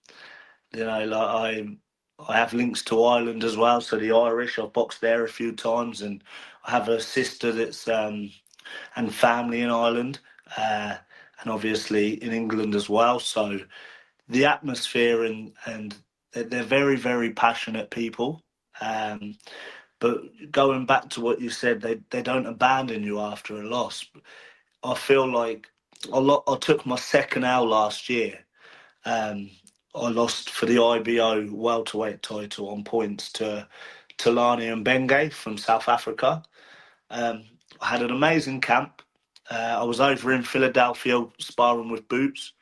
know, like I have links to Ireland as well. So the Irish, I've boxed there a few times, and I have a sister that's and family in Ireland, and obviously in England as well. So the atmosphere and they're very, very passionate people. But going back to what you said, they don't abandon you after a loss. I feel like I took my second L last year. I lost for the IBO welterweight title on points to Talani and Bengay from South Africa. I had an amazing camp. I was over in Philadelphia sparring with Boots,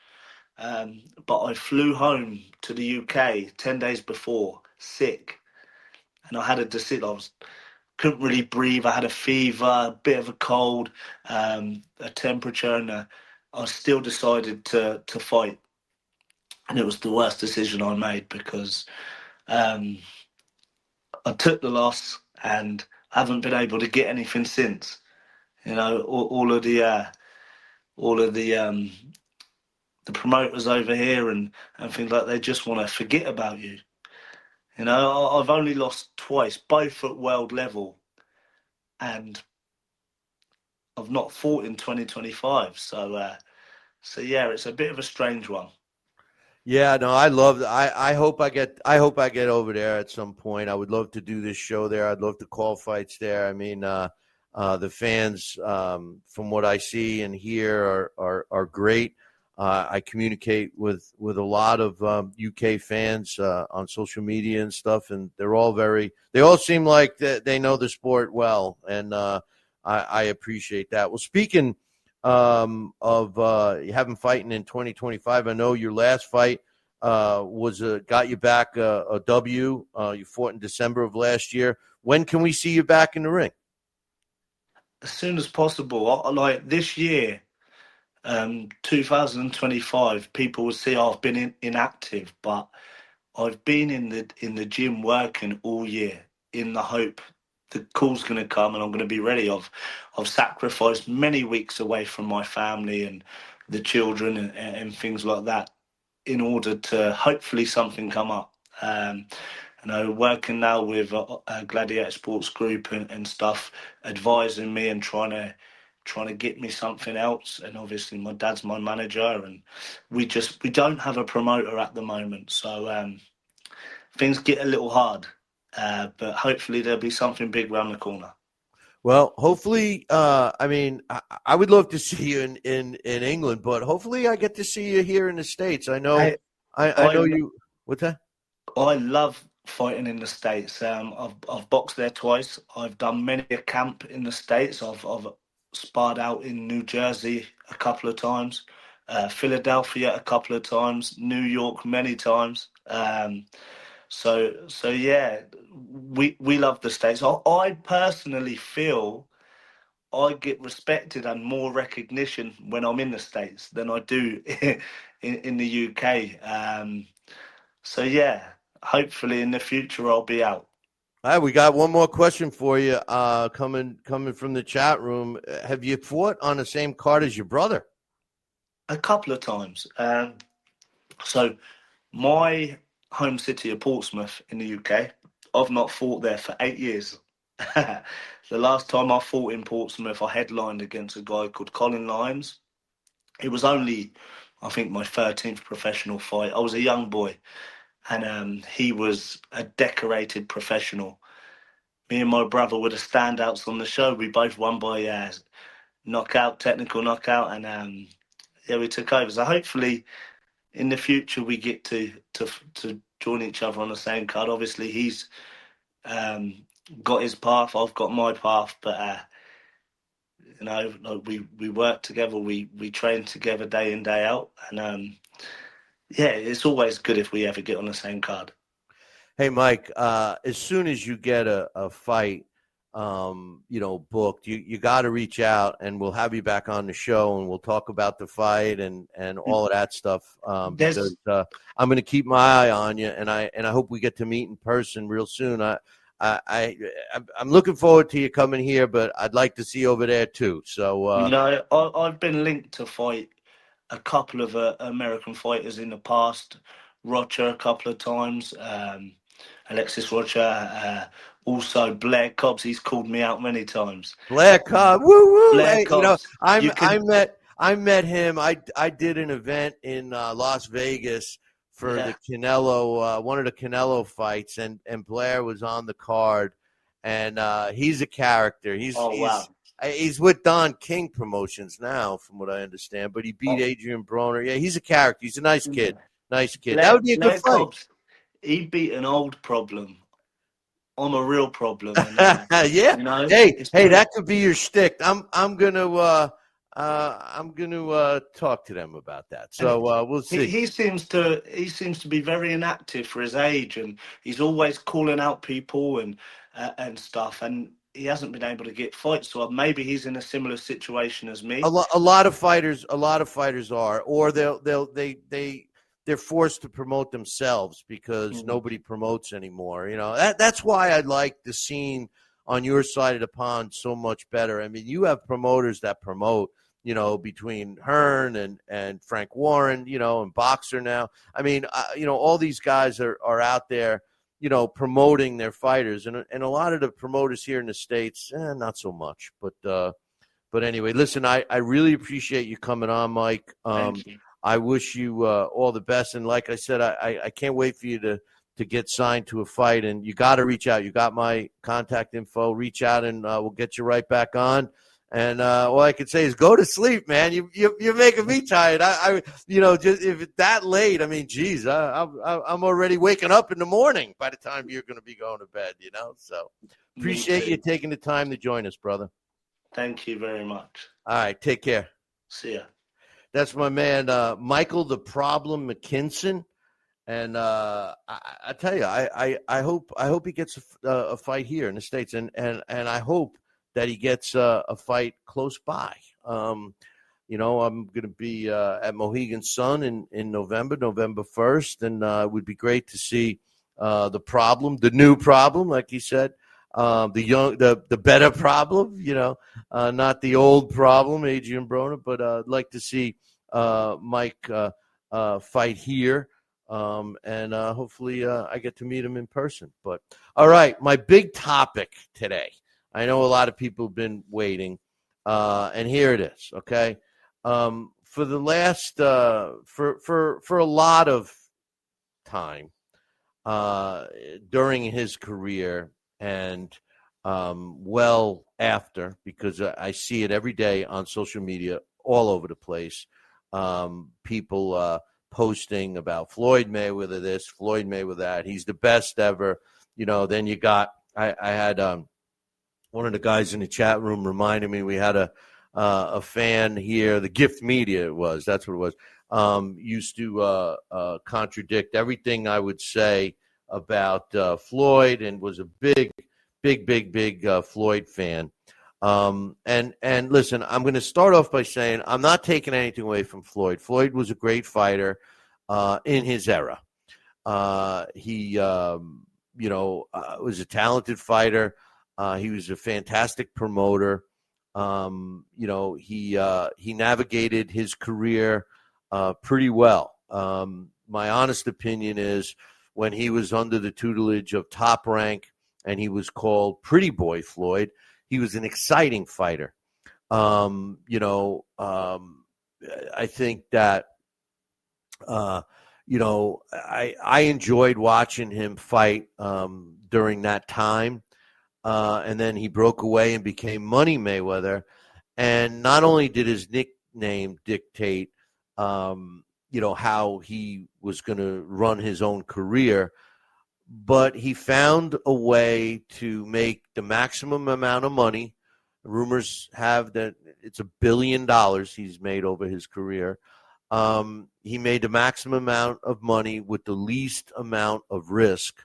but I flew home to the UK 10 days before, sick, and I had a decision. Couldn't really breathe. I had a fever, a bit of a cold, a temperature, and I still decided to fight. And it was the worst decision I made because I took the loss and haven't been able to get anything since. You know, all of the promoters over here and things like they just want to forget about you. You know, I've only lost twice, both at world level, and I've not fought in 2025. So yeah, it's a bit of a strange one. Yeah, no, I love. I hope I get. I hope I get over there at some point. I would love to do this show there. I'd love to call fights there. I mean, the fans, from what I see and hear, are great. I communicate with a lot of UK fans on social media and stuff, and they're all very. They all seem like they know the sport well, and I appreciate that. Well, speaking of having fighting in 2025, I know your last fight was got you back a W. You fought in December of last year. When can we see you back in the ring? As soon as possible. Like this year, 2025, people will see I've been inactive, but I've been in the gym working all year in the hope the call's going to come and I'm going to be ready. I've sacrificed many weeks away from my family and the children and things like that in order to hopefully something come up. You know, working now with a Gladiator Sports Group and stuff, advising me and trying to get me something else. And obviously my dad's my manager and we don't have a promoter at the moment. So things get a little hard. But hopefully there'll be something big around the corner. Well, hopefully, I mean, I would love to see you in England, but hopefully I get to see you here in the States. I know, I know you. What's that? I love fighting in the States. I've boxed there twice. I've done many a camp in the States. I've sparred out in New Jersey a couple of times, Philadelphia a couple of times, New York many times. So yeah, we love the States. I personally feel I get respected and more recognition when I'm in the States than I do in the UK. So yeah, hopefully in the future I'll be out. All right, we got one more question for you. Coming from the chat room. Have you fought on the same card as your brother? A couple of times. So my home city of Portsmouth in the UK, I've not fought there for 8 years. The last time I fought in Portsmouth, I headlined against a guy called Colin Lyons. It was only, I think, my 13th professional fight. I was a young boy, and he was a decorated professional. Me and my brother were the standouts on the show. We both won by knockout, technical knockout, and yeah, we took over. So hopefully, in the future, we get to join each other on the same card. Obviously, he's got his path, I've got my path, but like we work together, we train together day in day out, and yeah, it's always good if we ever get on the same card. Hey, Mike, as soon as you get a fight, booked, you got to reach out, and we'll have you back on the show, and we'll talk about the fight and all of that stuff. Because I'm going to keep my eye on you, and I hope we get to meet in person real soon. I'm looking forward to you coming here, but I'd like to see you over there too. So I've been linked to fight a couple of American fighters in the past. Roger a couple of times. Alexis Roger, also Blair Cobbs. He's called me out many times. Blair Cobbs, woo woo! Blair Hey, Cobbs. I met him. I did an event in Las Vegas for the Canelo, one of the Canelo fights, and Blair was on the card, and he's a character. He's with Don King Promotions now, from what I understand, but he beat Adrian Broner. Yeah, he's a character. He's a nice kid. Nice kid. That would be a good fight. Cobbs, he beat an old problem. I'm a real problem. And, yeah. Hey, that could be your shtick. I'm gonna talk to them about that. So we'll see. He seems to be very inactive for his age, and he's always calling out people and stuff. And he hasn't been able to get fights. So maybe he's in a similar situation as me. A lot of fighters are, or they're forced to promote themselves because nobody promotes anymore. That's why I like the scene on your side of the pond so much better. I mean, you have promoters that promote, between Hearn and Frank Warren, and Boxer now. I mean, all these guys are out there, promoting their fighters. And a lot of the promoters here in the States, not so much. But anyway, listen, I really appreciate you coming on, Mike. Thank you. I wish you all the best. And like I said, I can't wait for you to get signed to a fight. And you got to reach out. You got my contact info. Reach out, and we'll get you right back on. And all I can say is go to sleep, man. You're making me tired. Just if it's that late, I mean, geez, I'm already waking up in the morning by the time you're going to be going to bed, So appreciate you taking the time to join us, brother. Thank you very much. All right, take care. See ya. That's my man, Michael the Problem McKinson. And I tell you, I hope he gets a fight here in the States, and I hope that he gets a fight close by. I'm going to be at Mohegan Sun in November 1st, and it would be great to see the new problem, like he said, the better problem, not the old problem, Adrian Broner, but I'd like to see Mike fight here. And hopefully I get to meet him in person. But all right, my big topic today. I know a lot of people have been waiting, and here it is. Okay, for the last for a lot of time during his career, and well after, because I see it every day on social media all over the place. People posting about Floyd Mayweather this, Floyd Mayweather that. He's the best ever. Then you got I had one of the guys in the chat room reminded me we had a fan here, the Gift Media that's what it was, used to contradict everything I would say about Floyd, and was a big Floyd fan. And listen, I'm going to start off by saying I'm not taking anything away from Floyd. Floyd was a great fighter in his era. He was a talented fighter. He was a fantastic promoter. He navigated his career pretty well. My honest opinion is when he was under the tutelage of Top Rank and he was called Pretty Boy Floyd, he was an exciting fighter. I think that, I enjoyed watching him fight during that time. And then he broke away and became Money Mayweather. And not only did his nickname dictate, how he was going to run his own career, but he found a way to make the maximum amount of money. Rumors have that it's $1 billion he's made over his career. He made the maximum amount of money with the least amount of risk.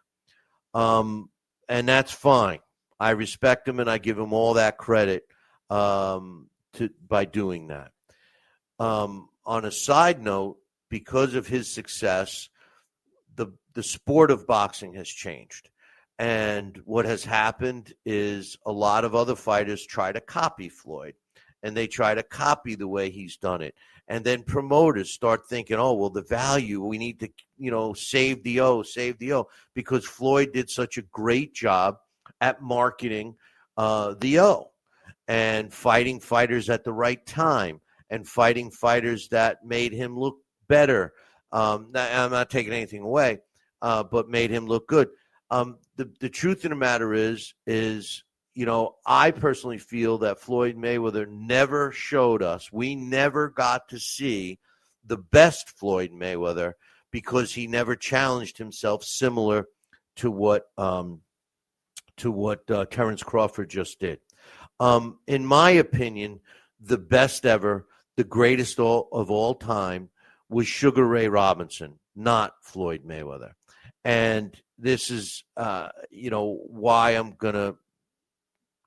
And that's fine. I respect him and I give him all that credit by doing that. On a side note, because of his success, the sport of boxing has changed. And what has happened is a lot of other fighters try to copy Floyd, and they try to copy the way he's done it. And then promoters start thinking, oh, well, the value, we need to, save the O, because Floyd did such a great job at marketing the O and fighting fighters at the right time and fighting fighters that made him look better. I'm not taking anything away, but made him look good. The truth of the matter is, I personally feel that Floyd Mayweather never showed us. We never got to see the best Floyd Mayweather because he never challenged himself, similar to what Terrence Crawford just did. In my opinion, the best ever, the greatest of all time, was Sugar Ray Robinson, not Floyd Mayweather. And this is, why I'm going to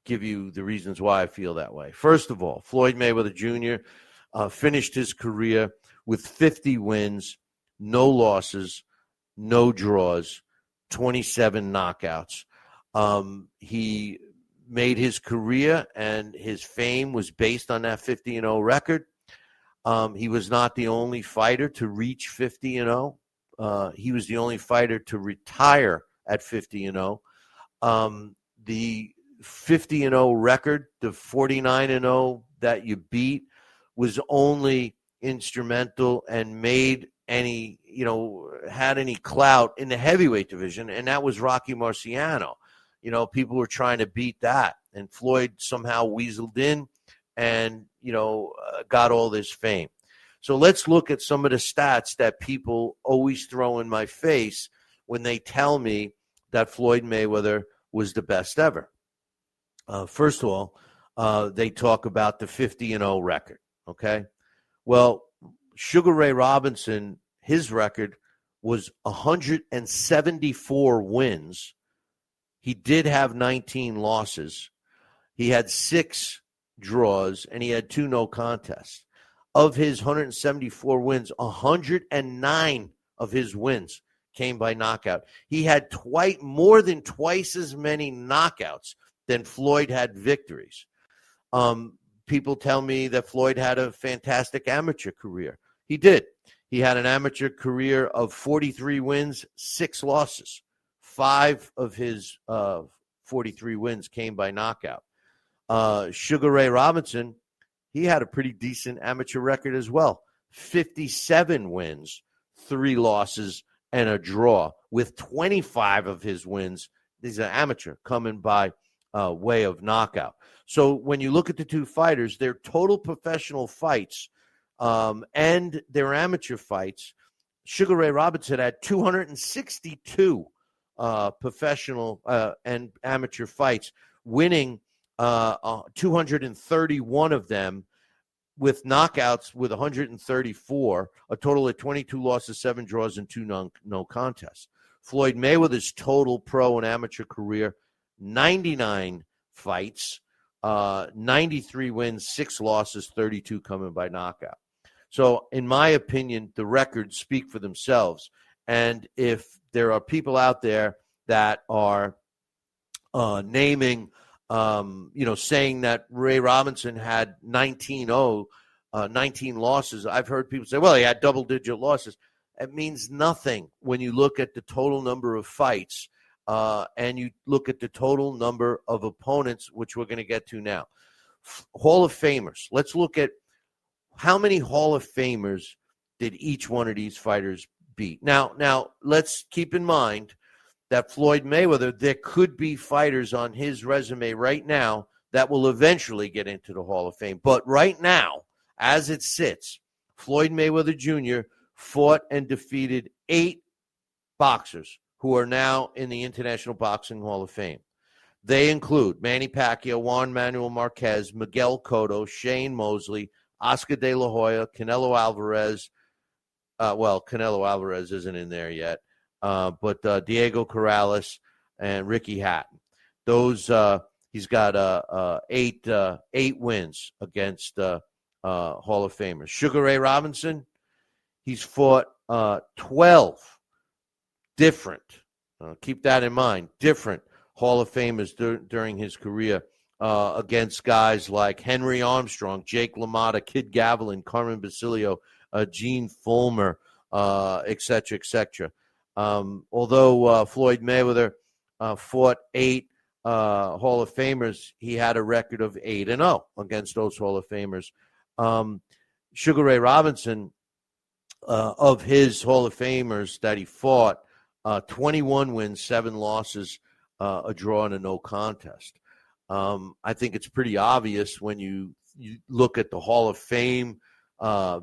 give you the reasons why I feel that way. First of all, Floyd Mayweather Jr. Finished his career with 50 wins, no losses, no draws, 27 knockouts. He made his career and his fame was based on that 50-0 record. He was not the only fighter to reach 50-0. He was the only fighter to retire at 50-0. The 50-0 record, the 49-0 that you beat, was only instrumental and made any, had any clout in the heavyweight division, and that was Rocky Marciano. People were trying to beat that, and Floyd somehow weaseled in and, got all this fame. So let's look at some of the stats that people always throw in my face when they tell me that Floyd Mayweather was the best ever. First of all, they talk about the 50-0 record, okay? Well, Sugar Ray Robinson, his record was 174 wins. He did have 19 losses. He had 6 draws, and he had 2 no contests. Of his 174 wins, 109 of his wins came by knockout. He had more than twice as many knockouts than Floyd had victories. People tell me that Floyd had a fantastic amateur career. He did. He had an amateur career of 43 wins, 6 losses. 5 of his 43 wins came by knockout. Sugar Ray Robinson, he had a pretty decent amateur record as well. 57 wins, 3 losses, and a draw, with 25 of his wins, he's an amateur, coming by way of knockout. So when you look at the two fighters, their total professional fights and their amateur fights, Sugar Ray Robinson had 262 professional and amateur fights, winning 231 of them, with knockouts with 134, a total of 22 losses, 7 draws, and 2 no contests. Floyd Mayweather's total pro and amateur career, 99 fights, 93 wins, 6 losses, 32 coming by knockout. So in my opinion, the records speak for themselves. And if there are people out there that are naming, saying that Ray Robinson had 19 losses, I've heard people say, well, he had double-digit losses. It means nothing when you look at the total number of fights and you look at the total number of opponents, which we're going to get to now. Hall of Famers. Let's look at how many Hall of Famers did each one of these fighters beat. Now let's keep in mind that Floyd Mayweather, there could be fighters on his resume right now that will eventually get into the Hall of Fame. But right now, as it sits, Floyd Mayweather Jr. fought and defeated 8 boxers who are now in the International Boxing Hall of Fame. They include Manny Pacquiao, Juan Manuel Marquez, Miguel Cotto, Shane Mosley, Oscar De La Hoya, Canelo Alvarez. Canelo Alvarez isn't in there yet, but Diego Corrales and Ricky Hatton. Those he's got 8 wins against Hall of Famers. Sugar Ray Robinson, he's fought 12 different. Keep that in mind. Different Hall of Famers during his career against guys like Henry Armstrong, Jake LaMotta, Kid Gavilan, Carmen Basilio, Gene Fulmer, et cetera, et cetera. Although Floyd Mayweather fought 8 Hall of Famers, he had a record of 8-0 against those Hall of Famers. Sugar Ray Robinson, of his Hall of Famers that he fought, 21 wins, 7 losses, a draw, and a no contest. I think it's pretty obvious when you look at the Hall of Fame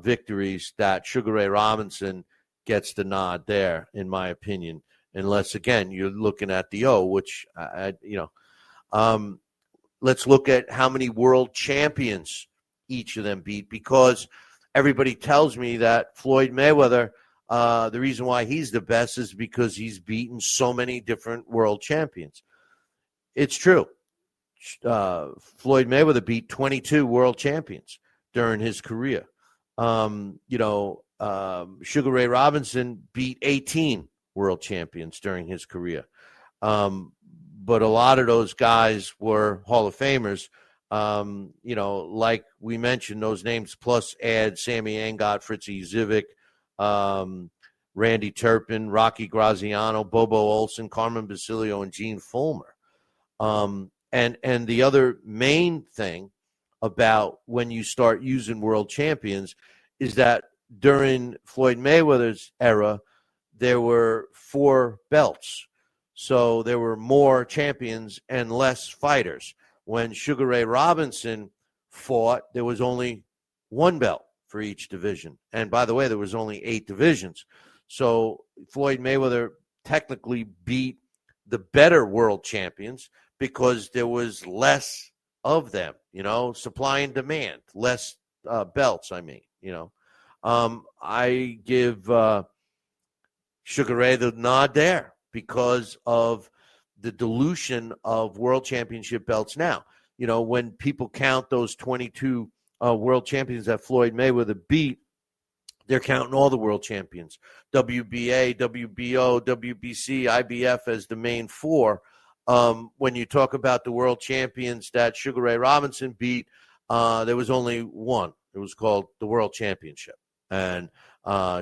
victories that Sugar Ray Robinson gets the nod there, in my opinion, unless, again, you're looking at the which, let's look at how many world champions each of them beat, because everybody tells me that Floyd Mayweather, the reason why he's the best is because he's beaten so many different world champions. It's true. Floyd Mayweather beat 22 world champions during his career. Sugar Ray Robinson beat 18 world champions during his career. But a lot of those guys were Hall of Famers. Like we mentioned, those names, plus add Sammy Angot, Fritzy Zivic, Randy Turpin, Rocky Graziano, Bobo Olson, Carmen Basilio, and Gene Fulmer. And the other main thing about when you start using world champions is that during Floyd Mayweather's era, there were 4 belts. So there were more champions and less fighters. When Sugar Ray Robinson fought, there was only 1 belt for each division. And by the way, there was only 8 divisions. So Floyd Mayweather technically beat the better world champions because there was less of them, supply and demand, less belts, I give Sugar Ray the nod there because of the dilution of world championship belts now. When people count those 22 world champions that Floyd Mayweather beat, they're counting all the world champions, WBA, WBO, WBC, IBF as the main 4. When you talk about the world champions that Sugar Ray Robinson beat, there was only one. It was called the World Championship. And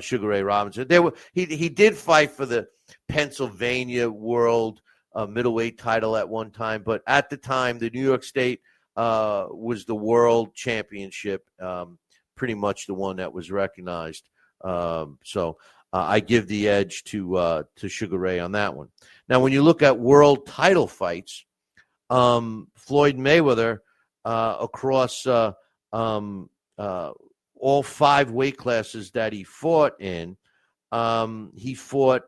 Sugar Ray Robinson, he did fight for the Pennsylvania World middleweight title at one time, but at the time, the New York State was the World Championship, pretty much the one that was recognized. So I give the edge to Sugar Ray on that one. Now, when you look at world title fights, Floyd Mayweather across all 5 weight classes that he fought in, he fought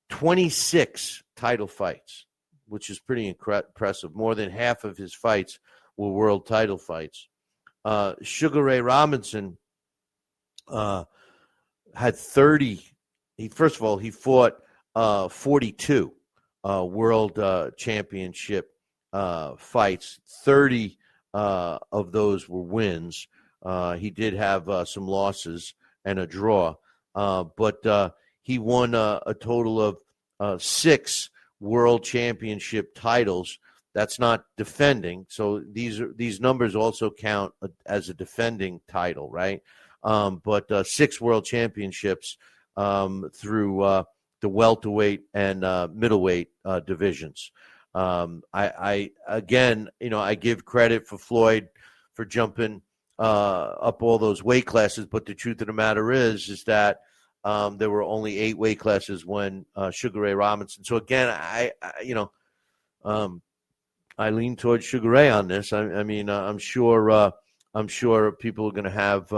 26 title fights, which is pretty impressive. More than half of his fights were world title fights. Sugar Ray Robinson had 30. He fought 42 world championship fights. 30 of those were wins. He did have some losses and a draw, but he won a total of 6 world championship titles. That's not defending. So these numbers also count as a defending title, right? But 6 world championships through the welterweight and middleweight divisions. I give credit for Floyd for jumping up all those weight classes, but the truth of the matter is that there were only 8 weight classes when Sugar Ray Robinson. So again, I lean towards Sugar Ray on this. I mean, I'm sure people are going to have.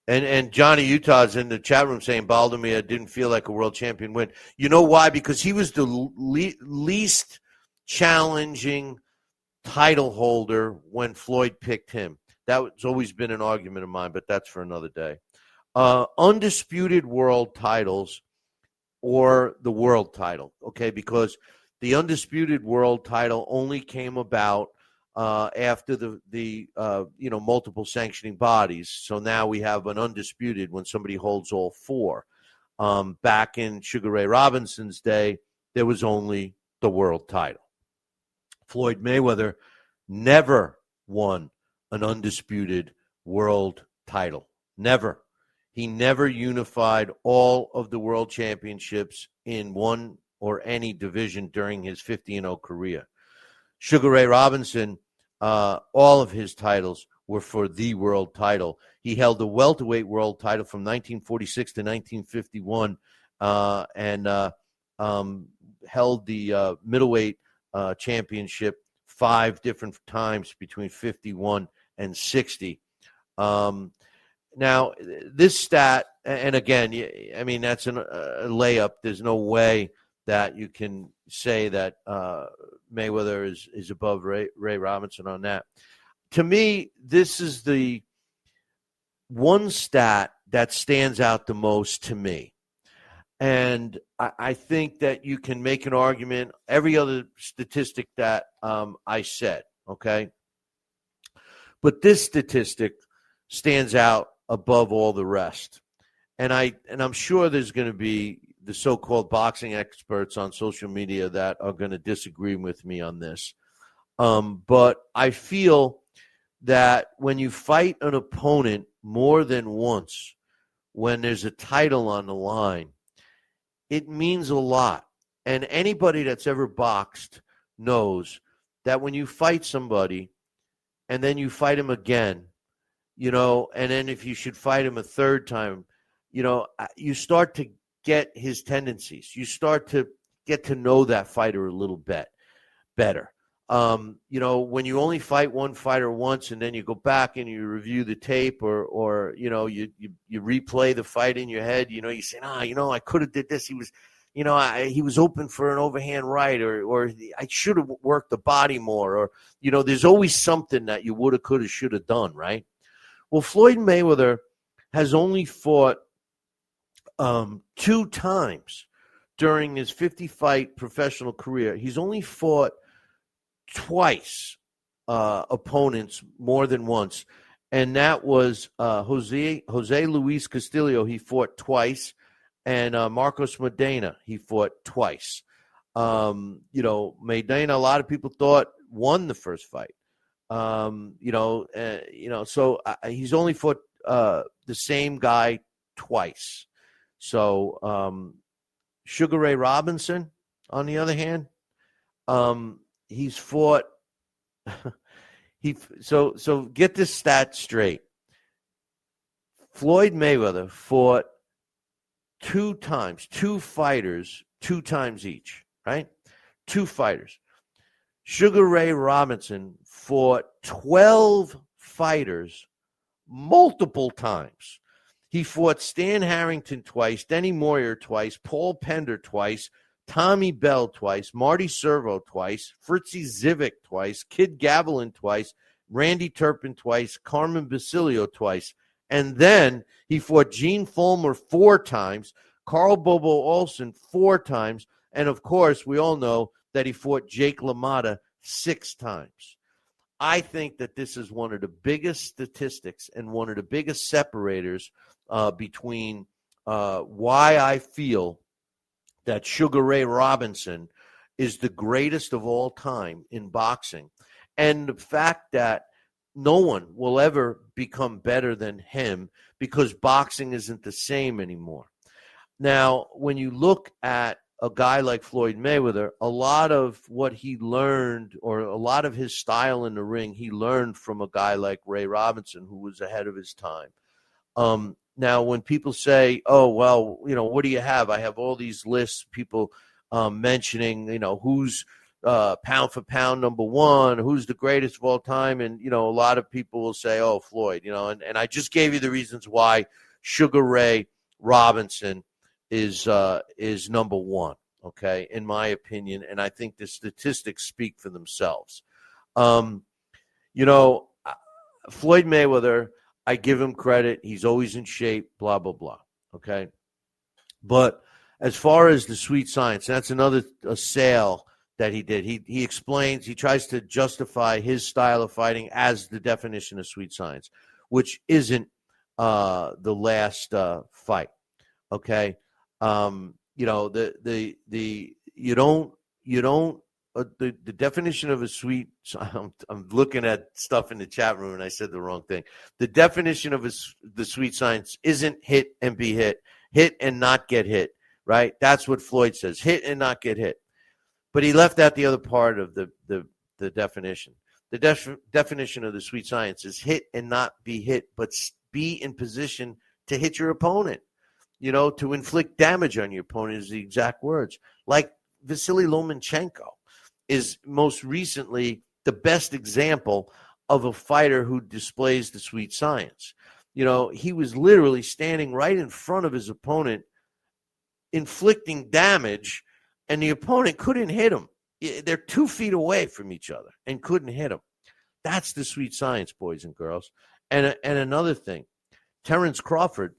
And Johnny Utah's in the chat room saying Baldomir didn't feel like a world champion win. You know why? Because he was the least challenging title holder when Floyd picked him. That's always been an argument of mine, but that's for another day. Undisputed world titles or the world title, okay? Because the undisputed world title only came about after the multiple sanctioning bodies. So now we have an undisputed when somebody holds all four. Back in Sugar Ray Robinson's day, there was only the world title. Floyd Mayweather never won an undisputed world title. Never. He never unified all of the world championships in one or any division during his 50-0 career. Sugar Ray Robinson, all of his titles were for the world title. He held the welterweight world title from 1946 to 1951 and held the middleweight championship 5 different times between 51 and 60. Now, this stat, and again, I mean, that's a layup. There's no way that you can say that Mayweather is above Ray Robinson on that. To me, this is the one stat that stands out the most to me. And I think that you can make an argument, every other statistic that I said, okay? But this statistic stands out above all the rest. And I'm sure there's going to be the so-called boxing experts on social media that are going to disagree with me on this. But I feel that when you fight an opponent more than once, when there's a title on the line, it means a lot. And anybody that's ever boxed knows that when you fight somebody and then you fight him again, you know, and then if you should fight him a third time, you know, you start to get his tendencies. You start to get to know that fighter a little bit better. You know, when you only fight one fighter once and then you go back and you review the tape or you know, you replay the fight in your head, you know, you say, you know, I could have did this. He was, you know, he was open for an overhand right or I should have worked the body more or, you know, there's always something that you would have, could have, should have done, right? Well, Floyd Mayweather has only fought 2 times during his 50-fight professional career. He's only fought twice opponents more than once, and that was Jose Luis Castillo. He fought twice, and Marcos Medina. He fought twice. You know, Medina, a lot of people thought won the first fight. You know, so he's only fought the same guy twice. So Sugar Ray Robinson, on the other hand, he's fought. So get this stat straight. Floyd Mayweather fought 2 times, 2 fighters, 2 times each, right? 2 fighters. Sugar Ray Robinson fought 12 fighters multiple times. He fought Stan Harrington twice, Denny Moyer twice, Paul Pender twice, Tommy Bell twice, Marty Servo twice, Fritzy Zivik twice, Kid Gavilan twice, Randy Turpin twice, Carmen Basilio twice. And then he fought Gene Fulmer 4 times, Carl Bobo Olsen 4 times, and of course, we all know that he fought Jake LaMotta 6 times. I think that this is one of the biggest statistics and one of the biggest separators between why I feel that Sugar Ray Robinson is the greatest of all time in boxing, and the fact that no one will ever become better than him because boxing isn't the same anymore. Now, when you look at a guy like Floyd Mayweather, a lot of what he learned or a lot of his style in the ring, he learned from a guy like Ray Robinson, who was ahead of his time. Now, when people say, oh, well, you know, what do you have? I have all these lists, people mentioning, you know, who's pound for pound number one, who's the greatest of all time. And, a lot of people will say, oh, Floyd, and I just gave you the reasons why Sugar Ray Robinson is number one, okay, in my opinion. And I think the statistics speak for themselves. Floyd Mayweather, I give him credit. He's always in shape, blah, blah, blah, okay? But as far as the sweet science, that's another sale that he did. He explains, he tries to justify his style of fighting as the definition of sweet science, which isn't the last fight. Okay, the definition of a sweet. I'm looking at stuff in the chat room and I said the wrong thing. The definition of the sweet science isn't hit and be hit and not get hit. Right, that's what Floyd says: hit and not get hit. But he left out the other part of the definition. The definition of the sweet science is hit and not be hit, but be in position to hit your opponent, to inflict damage on your opponent is the exact words. Like Vasily Lomachenko is most recently the best example of a fighter who displays the sweet science. He was literally standing right in front of his opponent, inflicting damage, and the opponent couldn't hit him. They're 2 feet away from each other and couldn't hit him. That's the sweet science, boys and girls. And another thing, Terrence Crawford,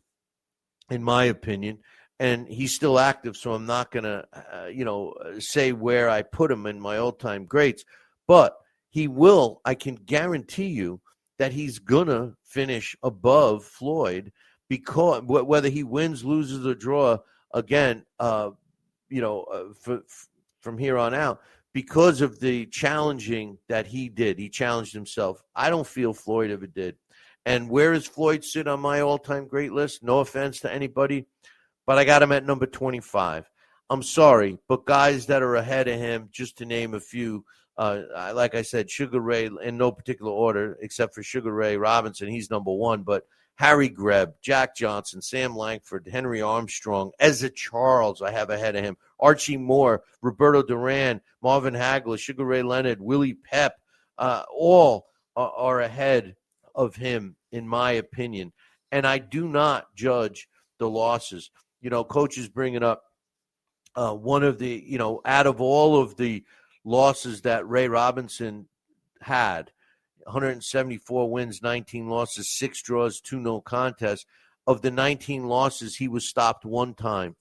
in my opinion, and he's still active, so I'm not going to, say where I put him in my all-time greats, but he will, I can guarantee you that he's going to finish above Floyd, because whether he wins, loses, or draw, again, from here on out, because of the challenging that he did. He challenged himself. I don't feel Floyd ever did. And where does Floyd sit on my all-time great list? No offense to anybody, but I got him at number 25. I'm sorry, but guys that are ahead of him, just to name a few, like I said, Sugar Ray, in no particular order, except for Sugar Ray Robinson, he's number one, but Harry Greb, Jack Johnson, Sam Langford, Henry Armstrong, Ezra Charles, I have ahead of him, Archie Moore, Roberto Duran, Marvin Hagler, Sugar Ray Leonard, Willie Pep, all are ahead of him, in my opinion. And I do not judge the losses. Coach is bringing up one of the, out of all of the losses that Ray Robinson had, 174 wins, 19 losses, 6 draws, 2 no contests. Of the 19 losses, he was stopped one time.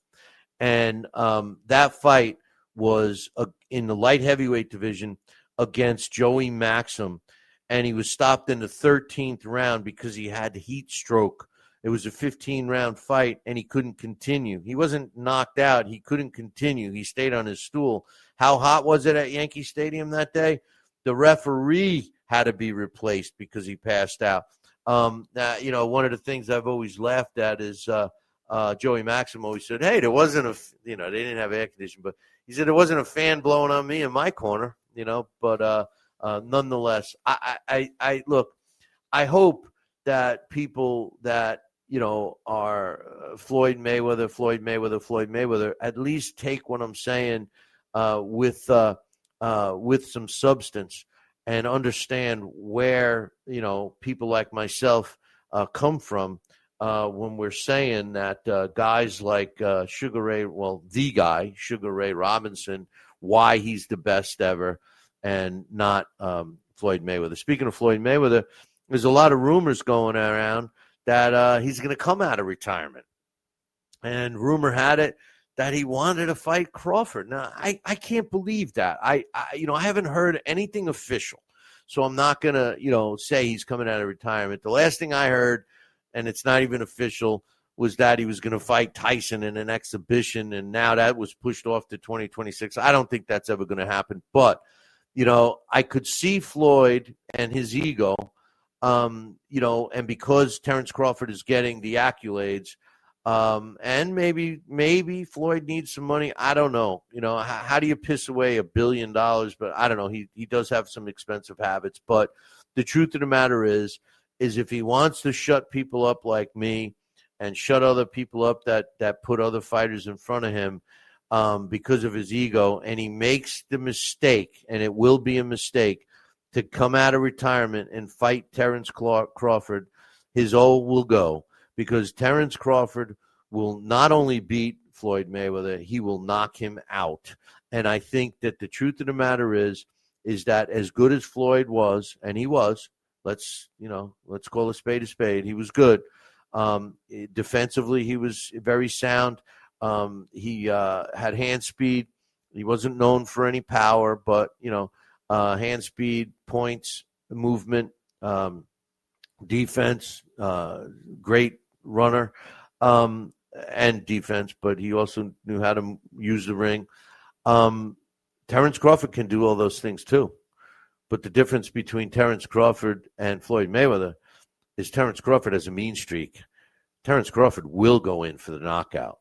And that fight was in the light heavyweight division against Joey Maxim. And he was stopped in the 13th round because he had heat stroke. It was a 15-round fight, and he couldn't continue. He wasn't knocked out. He couldn't continue. He stayed on his stool. How hot was it at Yankee Stadium that day? The referee had to be replaced because he passed out. One of the things I've always laughed at is Joey Maxim always said, hey, there wasn't they didn't have air conditioning, but he said there wasn't a fan blowing on me in my corner, but nonetheless, I look, I hope that people that, are Floyd Mayweather, at least take what I'm saying with some substance, and understand where, people like myself come from when we're saying that guys like Sugar Ray Robinson, why he's the best ever, and not Floyd Mayweather. Speaking of Floyd Mayweather, there's a lot of rumors going around that he's going to come out of retirement. And rumor had it that he wanted to fight Crawford. Now, I can't believe that. I haven't heard anything official, so I'm not going to, say he's coming out of retirement. The last thing I heard, and it's not even official, was that he was going to fight Tyson in an exhibition, and now that was pushed off to 2026. I don't think that's ever going to happen. But, I could see Floyd and his ego, and because Terrence Crawford is getting the accolades, and maybe Floyd needs some money. I don't know. How do you piss away $1 billion? But I don't know. He does have some expensive habits. But the truth of the matter is if he wants to shut people up like me and shut other people up that put other fighters in front of him, because of his ego, and he makes the mistake, and it will be a mistake, to come out of retirement and fight Terrence Crawford, his O will go, because Terrence Crawford will not only beat Floyd Mayweather, he will knock him out. And I think that the truth of the matter is that as good as Floyd was, and he was, let's call a spade, he was good. Defensively, he was very sound. He had hand speed. He wasn't known for any power, but, hand speed, points, movement, defense, great runner, and defense, but he also knew how to use the ring. Terrence Crawford can do all those things too. But the difference between Terrence Crawford and Floyd Mayweather is Terrence Crawford has a mean streak. Terrence Crawford will go in for the knockout.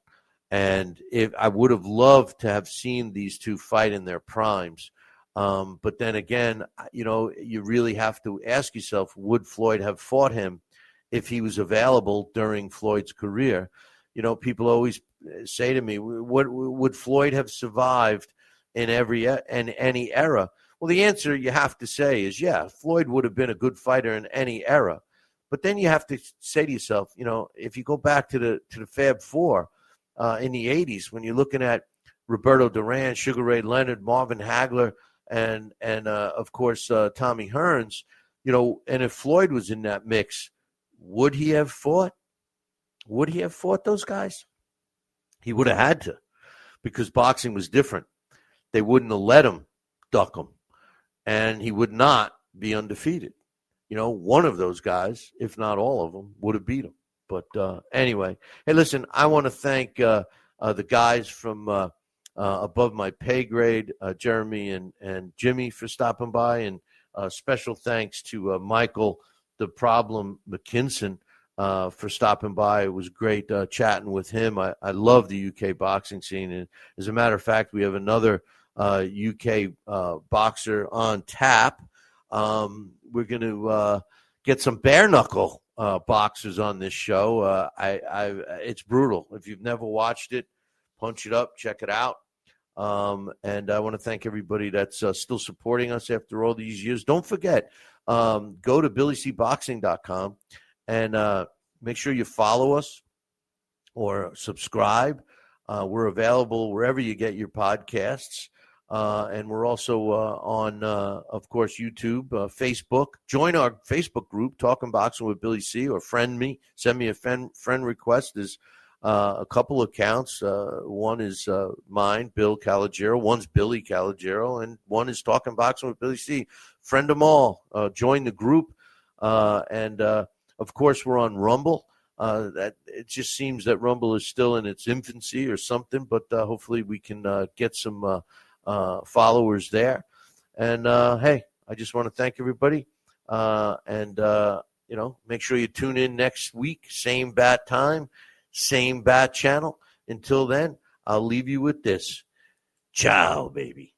And if I would have loved to have seen these two fight in their primes. But then again, you really have to ask yourself, would Floyd have fought him if he was available during Floyd's career? People always say to me, what would Floyd have survived in any era? Well, the answer you have to say is, yeah, Floyd would have been a good fighter in any era. But then you have to say to yourself, if you go back to the Fab Four in the 80s, when you're looking at Roberto Duran, Sugar Ray Leonard, Marvin Hagler, and of course, Tommy Hearns, and if Floyd was in that mix, would he have fought? Would he have fought those guys? He would have had to, because boxing was different. They wouldn't have let him duck him, and he would not be undefeated. One of those guys, if not all of them, would have beat him. But anyway, hey, listen, I want to thank the guys from Above My Pay Grade, Jeremy and Jimmy, for stopping by, and special thanks to Michael the Problem McKinson for stopping by. It was great chatting with him. I love the UK boxing scene, and as a matter of fact, we have another UK boxer on tap. We're going to get some bare knuckle boxers on this show. It's brutal. If you've never watched it, punch it up, check it out. And I want to thank everybody that's still supporting us after all these years. Don't forget, go to BillyCBoxing.com and make sure you follow us or subscribe. We're available wherever you get your podcasts. And we're also on, of course, YouTube, Facebook. Join our Facebook group, Talking Boxing with Billy C, or friend me. Send me a friend request. There's a couple accounts. One is mine, Bill Calogero. One's Billy Calogero. And one is Talking Boxing with Billy C. Friend them all. Join the group. And, of course, we're on Rumble. That it just seems that Rumble is still in its infancy or something, but hopefully we can get some followers there. And hey, I just want to thank everybody, and make sure you tune in next week, same bat time, same bat channel. Until then, I'll leave you with this. Ciao, baby.